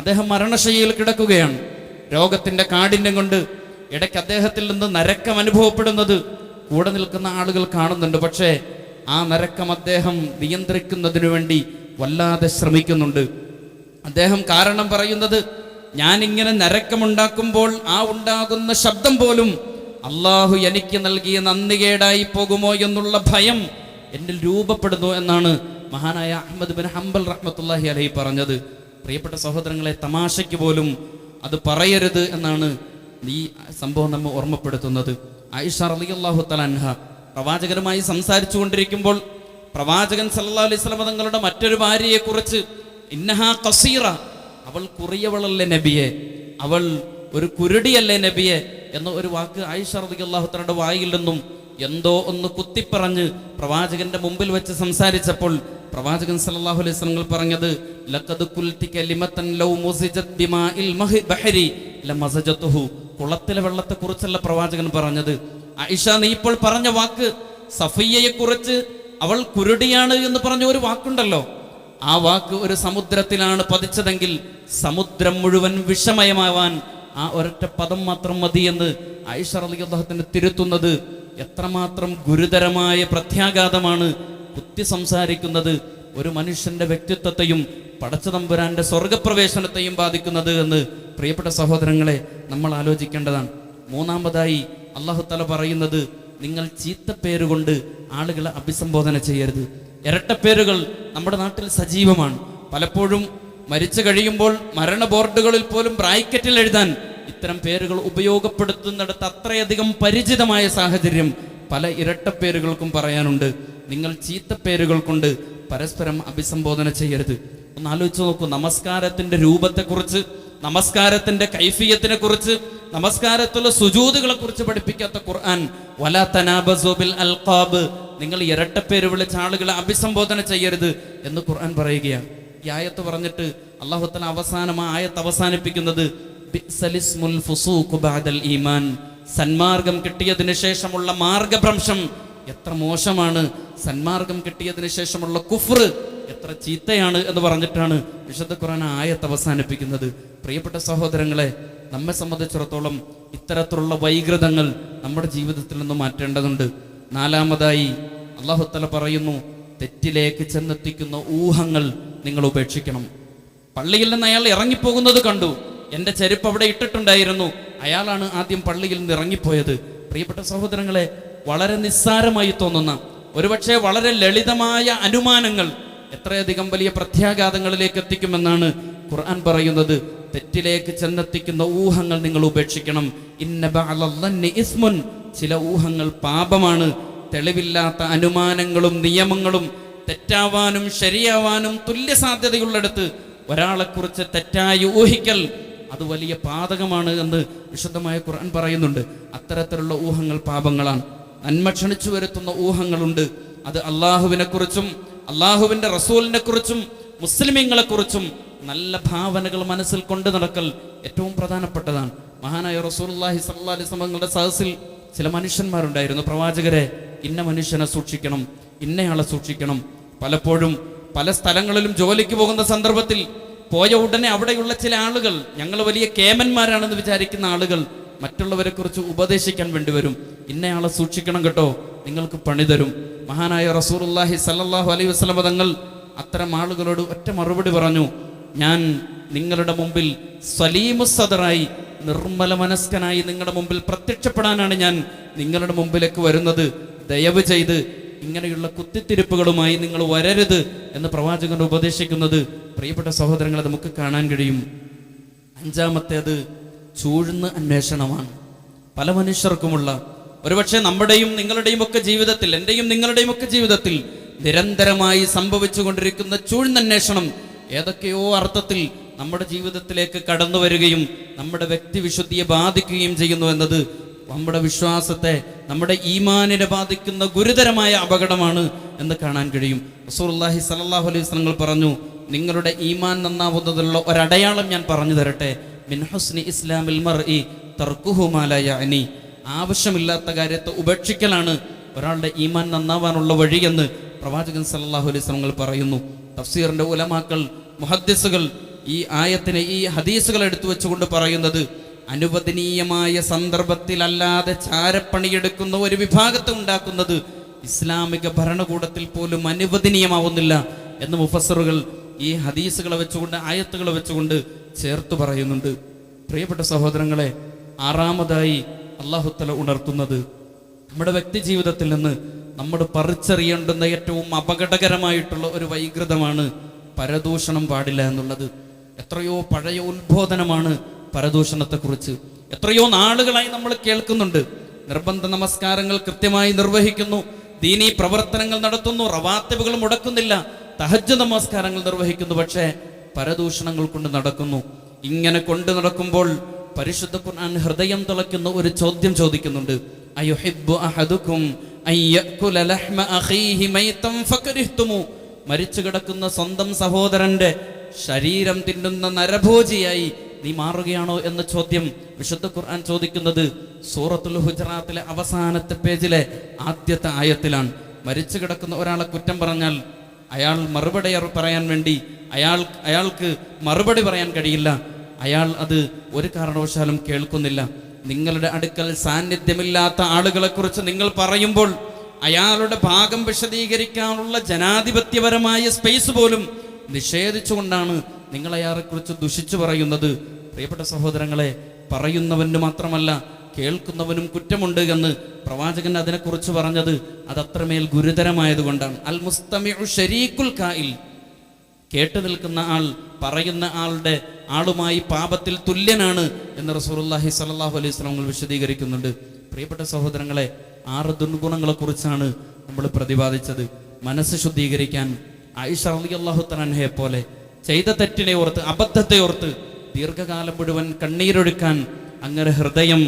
[SPEAKER 1] അദ്ദേഹം മരണശയ്യയിൽ കിടക്കുകയാണ്. രോഗത്തിന്റെ കാഠിന്യം കൊണ്ട് ഇടയ്ക്ക് അദ്ദേഹത്തിൽ നിന്ന് നരക്കം അനുഭവപ്പെടുന്നത് കൂടെ നിൽക്കുന്ന ആളുകൾ കാണുന്നുണ്ട്. പക്ഷേ ആ നരക്കം അദ്ദേഹം നിയന്ത്രിക്കുന്നതിനു വേണ്ടി വല്ലാതെ ശ്രമിക്കുന്നുണ്ട്. അദ്ദേഹം കാരണം പറയുന്നത്, ഞാനിങ്ങനെ നരക്കമുണ്ടാക്കുമ്പോൾ ആ ഉണ്ടാകുന്ന ശബ്ദം പോലും അള്ളാഹു എനിക്ക് നൽകിയ നന്ദികേടായി പോകുമോ എന്നുള്ള ഭയം എന്നിൽ രൂപപ്പെടുന്നു എന്നാണ് മഹാനായ അഹ്മദ് ബിൻ ഹംബൽ റഹ്മത്തുള്ളാഹി അലൈഹി പറഞ്ഞത്. പ്രിയപ്പെട്ട സഹോദരങ്ങളെ, തമാശയ്ക്ക് പോലും അത് പറയരുത് എന്നാണ് ഈ സംഭവം നമ്മെ ഓർമ്മപ്പെടുത്തുന്നത്. ആയിഷ റളിയല്ലാഹു തആല അൻഹ പ്രവാചകരുമായി സംസാരിച്ചു കൊണ്ടിരിക്കുമ്പോൾ പ്രവാചകൻ സല്ലല്ലാഹു അലൈഹി വസല്ലം തങ്ങളുടെ മറ്റൊരു ഭാര്യയെക്കുറിച്ച്, ഇന്നഹാ ഖസീറ, അവൾ കുറിയവളല്ലേ നബിയെ, അവൾ ഒരു കുരുടിയല്ലേ നബിയെ എന്ന ഒരു വാക്ക് ആയിഷ റളിയല്ലാഹു തആലയുടെ വായിൽ നിന്നും എന്തോ ഒന്ന് കുത്തിപ്പറഞ്ഞ് പ്രവാചകന്റെ മുമ്പിൽ വെച്ച് സംസാരിച്ചപ്പോൾ പ്രവാചകൻ സല്ലല്ലാഹു അലൈഹി വസല്ലം പറഞ്ഞത് ലഖദ് ഖുൽതി കലിമതൻ ലൗ മുസിജത് ബിമാഇൽ ബഹരി ലമസജതുഹു. കുളത്തിലെ വെള്ളത്തെ കുറിച്ചല്ല പ്രവാചകൻ പറഞ്ഞത്. ആയിഷ, നീ ഇപ്പോൾ പറഞ്ഞ വാക്ക് സഫിയ്യയെ കുറിച്ച് അവൾ കുരുടിയാണ് എന്ന് പറഞ്ഞ ഒരു വാക്കുണ്ടല്ലോ, ആ വാക്ക് ഒരു സമുദ്രത്തിലാണ് പതിച്ചതെങ്കിൽ സമുദ്രം മുഴുവൻ വിഷമയമാവാൻ ആ ഒരൊറ്റ പദം മാത്രം മതിയെന്ന് ആയിഷ റളിയല്ലാഹു അൻഹ തിരുത്തുന്നത് എത്രമാത്രം ഗുരുതരമായ പ്രത്യാഘാതമാണ് കുത്തി സംസാരിക്കുന്നത് ഒരു മനുഷ്യന്റെ വ്യക്തിത്വത്തെയും പടച്ചതമ്പുരാന്റെ സ്വർഗപ്രവേശനത്തെയും ബാധിക്കുന്നത് എന്ന് പ്രിയപ്പെട്ട സഹോദരങ്ങളെ നമ്മൾ ആലോചിക്കേണ്ടതാണ്. മൂന്നാമതായി അല്ലാഹു തആല പറയുന്നത്, നിങ്ങൾ ചീത്തപ്പേരുകൊണ്ട് ആളുകളെ അഭിസംബോധന ചെയ്യരുത്. ഇരട്ടപ്പേരുകൾ നമ്മുടെ നാട്ടിൽ സജീവമാണ്. പലപ്പോഴും മരിച്ചു കഴിയുമ്പോൾ മരണ ബോർഡുകളിൽ പോലും ബ്രാക്കറ്റിൽ എഴുതാൻ ഇത്തരം പേരുകൾ ഉപയോഗപ്പെടുത്തുന്നിടത്ത് അത്രയധികം പരിചിതമായ സാഹചര്യം പല ഇരട്ടപ്പേരുകൾക്കും പറയാനുണ്ട്. നിങ്ങൾ ചീത്തപ്പേരുകൾ കൊണ്ട് പരസ്പരം അഭിസംബോധന ചെയ്യരുത്. ഒന്ന് ആലോചിച്ച് നോക്കൂ, നമസ്കാരത്തിന്റെ രൂപത്തെക്കുറിച്ച്, നമസ്കാരത്തിന്റെ കൈഫിയത്തിനെ കുറിച്ച്, നമസ്കാരത്തുള്ള സുജൂദുകളെ കുറിച്ച് പഠിപ്പിക്കാത്ത ഖുർആൻ വലാ തനാബസു ബിൽ അൽഖാബ്, നിങ്ങൾ ഇരട്ടപ്പേര് വിളിച്ച ആളുകളെ അഭിസംബോധന ചെയ്യരുത് എന്ന് ഖുർആൻ പറയുകയാണ്. ഈ ആയത്ത് പറഞ്ഞിട്ട് അല്ലാഹു തആല അവസാനം ആ ആയത്ത് അവസാനിപ്പിക്കുന്നത് ബിഅ്സലിസ്മുൽ ഫുസൂഖു ബഅദൽ ഈമാൻ, സന്മാർഗം കിട്ടിയതിന് ശേഷമുള്ള മാർഗഭ്രംശം എത്ര മോശമാണ്, സന്മാർഗം കിട്ടിയതിന് ശേഷമുള്ള കുഫ്ർ എത്ര ചീത്തയാണ് എന്ന് പറഞ്ഞിട്ടാണ് വിശുദ്ധ ഖുർആൻ ആയത്ത് അവസാനിപ്പിക്കുന്നത്. പ്രിയപ്പെട്ട സഹോദരങ്ങളെ, നമ്മെ സംബന്ധിച്ചിടത്തോളം ഇത്തരത്തിലുള്ള വൈകൃതങ്ങൾ നമ്മുടെ ജീവിതത്തിൽ നിന്ന് മാറ്റേണ്ടതുണ്ട്. നാലാമതായി അല്ലാഹു തആല പറയുന്നു, തെറ്റിലേക്ക് ചെന്നെത്തിക്കുന്ന ഊഹങ്ങൾ നിങ്ങൾ ഉപേക്ഷിക്കണം. പള്ളിയിൽ നിന്ന് അയാൾ ഇറങ്ങിപ്പോകുന്നത് കണ്ടു, എൻ്റെ ചെരുപ്പ് അവിടെ ഇട്ടിട്ടുണ്ടായിരുന്നു, അയാളാണ് ആദ്യം പള്ളിയിൽ നിന്ന് ഇറങ്ങിപ്പോയത്. പ്രിയപ്പെട്ട സഹോദരങ്ങളെ, വളരെ നിസ്സാരമായി തോന്നുന്ന, ഒരുപക്ഷെ വളരെ ലളിതമായ അനുമാനങ്ങൾ എത്രയധികം വലിയ പ്രത്യാഘാതങ്ങളിലേക്ക് എത്തിക്കുമെന്നാണ് ഖുർആൻ പറയുന്നത്. തെറ്റിലേക്ക് ചെന്നെത്തിക്കുന്ന ഊഹങ്ങൾ നിങ്ങൾ ഉപേക്ഷിക്കണം. ഇന്ന ബഅദ ഇസ്മുൻ, ചില ഊഹങ്ങൾ പാപമാണ്. തെളിവില്ലാത്ത അനുമാനങ്ങളും നിയമങ്ങളും തെറ്റാവാനും ശരിയാവാനും തുല്യ സാധ്യതയുള്ളിടത്ത് ഒരാളെക്കുറിച്ച് തെറ്റായി ഊഹിക്കൽ അത് വലിയ പാതകമാണ് എന്ന് വിശുദ്ധമായ ഖുർആൻ പറയുന്നുണ്ട്. അത്തരത്തിലുള്ള ഊഹങ്ങൾ പാപങ്ങളാണ്. നന്മ ക്ഷണിച്ചു വരുത്തുന്ന ഊഹങ്ങളുണ്ട്. അത് അള്ളാഹുവിനെ കുറിച്ചും അള്ളാഹുവിന്റെ റസൂലിനെ കുറിച്ചും മുസ്ലിമീങ്ങളെ കുറിച്ചും നല്ല ഭാവനകൾ മനസ്സിൽ കൊണ്ടു നടക്കൽ ഏറ്റവും പ്രധാനപ്പെട്ടതാണ്. മഹാനായ റസൂലുള്ളാഹി സ്വല്ലല്ലാഹി അലൈഹി വസല്ലമയുടെ സദസ്സിൽ ചില മനുഷ്യന്മാരുണ്ടായിരുന്നു. പ്രവാചകരെ, ഇന്ന മനുഷ്യനെ സൂക്ഷിക്കണം, ഇന്നയാളെ സൂക്ഷിക്കണം. പലപ്പോഴും പല സ്ഥലങ്ങളിലും ജോലിക്ക് പോകുന്ന സന്ദർഭത്തിൽ പോയ ഉടനെ അവിടെയുള്ള ചില ആളുകൾ, ഞങ്ങൾ വലിയ കേമന്മാരാണെന്ന് വിചാരിക്കുന്ന ആളുകൾ മറ്റുള്ളവരെ കുറിച്ച് ഉപദേശിക്കാൻ വേണ്ടി വരും. ഇന്നയാളെ സൂക്ഷിക്കണം കേട്ടോ, നിങ്ങൾക്ക് പണി തരും. മഹാനായ റസൂലുള്ളാഹി സ്വല്ലല്ലാഹു അലൈഹി വസല്ലം തങ്ങൾ അത്തരം ആളുകളോട് ഒറ്റ മറുപടി പറഞ്ഞു, ഞാൻ നിങ്ങളുടെ മുമ്പിൽ സലീമുസ്സദറായി, നിർമ്മല മനസ്കനായി നിങ്ങളുടെ മുമ്പിൽ പ്രത്യക്ഷപ്പെടാനാണ് ഞാൻ നിങ്ങളുടെ മുമ്പിലേക്ക് വരുന്നത്. ദയവ് ചെയ്ത് ഇങ്ങനെയുള്ള കുത്തിത്തിരിപ്പുകളുമായി നിങ്ങൾ വരരുത് എന്ന് പ്രവാചകൻ ഉപദേശിക്കുന്നത് പ്രിയപ്പെട്ട സഹോദരങ്ങളെ നമുക്ക് കാണാൻ കഴിയും. അഞ്ചാമത്തേത് ചൂഴ്ന്ന അന്വേഷണമാണ്. പല മനുഷ്യർക്കുമുള്ള, ഒരുപക്ഷെ നമ്മുടെയും നിങ്ങളുടെയും ഒക്കെ ജീവിതത്തിൽ, എൻ്റെയും നിങ്ങളുടെയും ഒക്കെ ജീവിതത്തിൽ നിരന്തരമായി സംഭവിച്ചു കൊണ്ടിരിക്കുന്ന ചൂഴ്ന്നന്വേഷണം ഏതൊക്കെയോ അർത്ഥത്തിൽ നമ്മുടെ ജീവിതത്തിലേക്ക് കടന്നു വരികയും നമ്മുടെ വ്യക്തിവിശുദ്ധിയെ ബാധിക്കുകയും ചെയ്യുന്നു എന്നത് നമ്മുടെ വിശ്വാസത്തെ, നമ്മുടെ ഈമാനിനെ ബാധിക്കുന്ന ഗുരുതരമായ അപകടമാണ് എന്ന് കാണാൻ കഴിയും. റസൂലുള്ളാഹി സ്വല്ലല്ലാഹു അലൈഹി വസല്ലം പറഞ്ഞു, നിങ്ങളുടെ ഈമാൻ നന്നാവുന്നതിനുള്ള ഒരടയാളം ഞാൻ പറഞ്ഞു തരട്ടെ. മിൻ ഹുസ്നി ഇസ്ലാമിൽ മർഇ തർക്കുഹു മാ ലാ യഅനി, ആവശ്യമില്ലാത്ത കാര്യത്തെ ഉപേക്ഷിക്കലാണ് ഒരാളുടെ ഈമാൻ നന്നാവാനുള്ള വഴിയെന്ന് പ്രവാചകൻ സല്ലല്ലാഹു അലൈഹി വസല്ലം പറയുന്നു. തഫ്സീറിന്റെ ഉലമാക്കൾ, മുഹദ്ദിസുകൾ ഈ ആയത്തിനെ, ഈ ഹദീസുകൾ എടുത്തു വെച്ചുകൊണ്ട് പറയുന്നത്, അനുവദനീയമായ സന്ദർഭത്തിലല്ലാതെ ചാരപ്പണിയെടുക്കുന്ന ഒരു വിഭാഗത്തെ ഉണ്ടാക്കുന്നത് ഇസ്ലാമിക ഭരണകൂടത്തിൽ പോലും അനുവദനീയമാവുന്നില്ല എന്ന് മുഫസ്സിറുകൾ ഈ ഹദീസുകളെ വെച്ചുകൊണ്ട്, ആയത്തുകളെ വെച്ചുകൊണ്ട് ചേർത്ത് പറയുന്നുണ്ട്. പ്രിയപ്പെട്ട സഹോദരങ്ങളെ, ആറാമതായി അല്ലാഹു തആല ഉണർത്തുന്നത്, നമ്മുടെ വ്യക്തി ജീവിതത്തിൽ നിന്ന് നമ്മൾ പറിച്ചറിയേണ്ടുന്ന ഏറ്റവും അപകടകരമായിട്ടുള്ള ഒരു വൈകൃതമാണ് പരദൂഷണം പാടില്ല എന്നുള്ളത്. എത്രയോ പഴയ ഉത്ബോധനമാണ് പരദൂഷണത്തെക്കുറിച്ച്. എത്രയോ നാളുകളായി നമ്മൾ കേൾക്കുന്നുണ്ട്. നിർബന്ധ നമസ്കാരങ്ങൾ കൃത്യമായി നിർവഹിക്കുന്നു, ദീനീ പ്രവർത്തനങ്ങൾ നടത്തുന്നു, റവാത്തിബുകൾ മുടക്കുന്നില്ല, തഹജ്ജുദ് നമസ്കാരങ്ങൾ നിർവഹിക്കുന്നു, പക്ഷേ പരദൂഷണങ്ങൾ കൊണ്ട് നടക്കുന്നു. ഇങ്ങനെ കൊണ്ടു നടക്കുമ്പോൾ പരിശുദ്ധ ഖുർആൻ ഹൃദയം തുളയ്ക്കുന്ന ഒരു ചോദ്യം ചോദിക്കുന്നുണ്ട്. അയുഹിബ്ബു അഹദുക്കും അൻ യഅകുല ലഹ്മ അഖീഹി മൈതൻ ഫകരിഹ്തുമു. മരിച്ചു കിടക്കുന്ന സ്വന്തം സഹോദരന്റെ ശരീരം തിന്നുന്ന നരഭോജിയായി നീ മാറുകയാണോ എന്ന ചോദ്യം വിശുദ്ധ ഖുർആൻ ചോദിക്കുന്നത് സൂറത്തുൽ ഹുജറാത്തിലെ അവസാനത്തെ പേജിലെ ആദ്യത്തെ ആയത്തിലാണ്. മരിച്ചു കിടക്കുന്ന ഒരാളെ കുറ്റം പറഞ്ഞാൽ അയാൾ മറുപടി പറയാൻ വേണ്ടി അയാൾക്ക് മറുപടി പറയാൻ കഴിയില്ല. അയാൾ അത് ഒരു കാരണവശാലും കേൾക്കുന്നില്ല. നിങ്ങളുടെ അടുക്കൽ സാന്നിധ്യമില്ലാത്ത ആളുകളെ കുറിച്ച് നിങ്ങൾ പറയുമ്പോൾ അയാളുടെ ഭാഗം വിശദീകരിക്കാനുള്ള ജനാധിപത്യപരമായ സ്പേസ് പോലും നിഷേധിച്ചുകൊണ്ടാണ് നിങ്ങൾ അയാളെക്കുറിച്ച് ദുഷിച്ചു പറയുന്നത്. പ്രിയപ്പെട്ട സഹോദരങ്ങളെ, പറയുന്നവന് മാത്രമല്ല കേൾക്കുന്നവനും കുറ്റമുണ്ട് എന്ന് പ്രവാചകൻ അതിനെക്കുറിച്ച് പറഞ്ഞത് അതത്രമേൽ ഗുരുതരമായതുകൊണ്ടാണ്. അൽ മുസ്തമിഉ ശരീകുൽ ഖായിൽ, കേട്ടു നിൽക്കുന്ന ആൾ പറയുന്ന ആളുമായി പാപത്തിൽ തുല്യനാണ് എന്ന് റസൂലുള്ളാഹി സ്വല്ലല്ലാഹു അലൈഹി വസല്ലം വിശദീകരിക്കുന്നുണ്ട്. പ്രിയപ്പെട്ട സഹോദരങ്ങളെ, 6 ദുർഗുണങ്ങളെ കുറിച്ചാണ് നമ്മൾ പ്രതിപാദിച്ചത്. മനസ്സ് ശുദ്ധീകരിക്കാൻ ആയിഷ റളിയല്ലാഹു തആലയെ പോലെ ചെയ്ത തെറ്റിനെ ഓർത്ത്, അബദ്ധത്തെ ഓർത്ത് ദീർഘകാലം മുഴുവൻ കണ്ണീരൊഴുക്കാൻ, അങ്ങനെ ഹൃദയം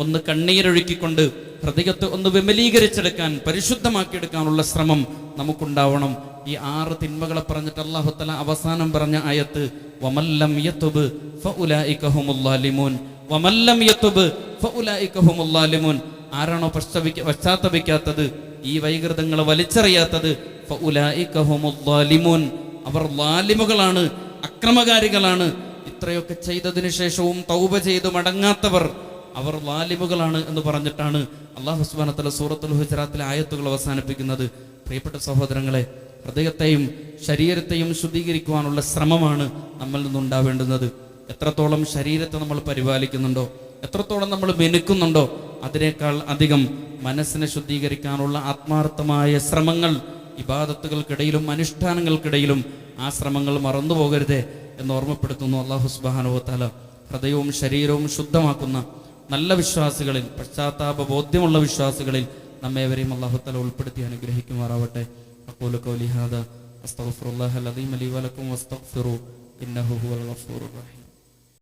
[SPEAKER 1] ഒന്ന് കണ്ണീരൊഴുക്കിക്കൊണ്ട് ഹൃദയത്തെ ഒന്ന് വിമലീകരിച്ചെടുക്കാൻ, പരിശുദ്ധമാക്കിയെടുക്കാനുള്ള ശ്രമം നമുക്കുണ്ടാവണം. ഈ 6 തിന്മകളെ പറഞ്ഞിട്ട് അല്ലാഹു തആല അവസാനം പറഞ്ഞ ആയത്ത് വമല്ലം യതുബ് ഫഉലൈക ഹുമുൽ ളാലിമൂൻ. വമല്ലം യതുബ് ഫഉലൈക ഹുമുൽ ളാലിമൂൻ. ആരാണോ പശ്ചാത്തപിക്കാത്തത്, ഈ വൈകൃതങ്ങളെ വലിച്ചെറിയാത്തത്, ഫഉലൈക ഹുമുൽ ളാലിമൂൻ, അവർ ളാലിമുകളാണ്, അക്രമകാരികളാണ്. ഇത്രയൊക്കെ ചെയ്തതിനു ശേഷവും തൗബ ചെയ്ത് മടങ്ങാത്തവർ, അവർ ളാലിമുകളാണ് എന്ന് പറഞ്ഞിട്ടാണ് അല്ലാഹു സുബ്ഹാനഹു വ തആല സൂറത്തുൽ ഹുജറാത്തിലെ ആയത്തുകൾ അവസാനിപ്പിക്കുന്നത്. പ്രിയപ്പെട്ട സഹോദരങ്ങളെ, ഹൃദയത്തെയും ശരീരത്തെയും ശുദ്ധീകരിക്കുവാനുള്ള ശ്രമമാണ് നമ്മളിൽ നിന്നുണ്ടാവേണ്ടുന്നത്. എത്രത്തോളം ശരീരത്തെ നമ്മൾ പരിപാലിക്കുന്നുണ്ടോ, എത്രത്തോളം നമ്മൾ മെനുക്കുന്നുണ്ടോ, അതിനേക്കാൾ അധികം മനസ്സിനെ ശുദ്ധീകരിക്കാനുള്ള ആത്മാർത്ഥമായ ശ്രമങ്ങൾ ഇബാദത്തുകൾക്കിടയിലും അനുഷ്ഠാനങ്ങൾക്കിടയിലും ആ ശ്രമങ്ങൾ മറന്നു പോകരുതേ എന്ന് ഓർമ്മപ്പെടുത്തുന്നു അല്ലാഹു സുബ്ഹാനഹു വ തആല. ഹൃദയവും ശരീരവും ശുദ്ധമാക്കുന്ന നല്ല വിശ്വാസികളിൽ, പശ്ചാത്താപ ബോധ്യമുള്ള വിശ്വാസികളിൽ നമ്മേവരെയും അല്ലാഹു തആല ഉൾപ്പെടുത്തി അനുഗ്രഹിക്കുമാറാവട്ടെ. അഖൂലു ഖൗലി ഹാദാ അസ്തഗ്ഫിറുല്ലാഹൽ അദീം ലി വലക്കും വസ്തഗ്ഫിറു ഇന്നഹു ഹുവൽ ഗഫൂറുർ റഹീം.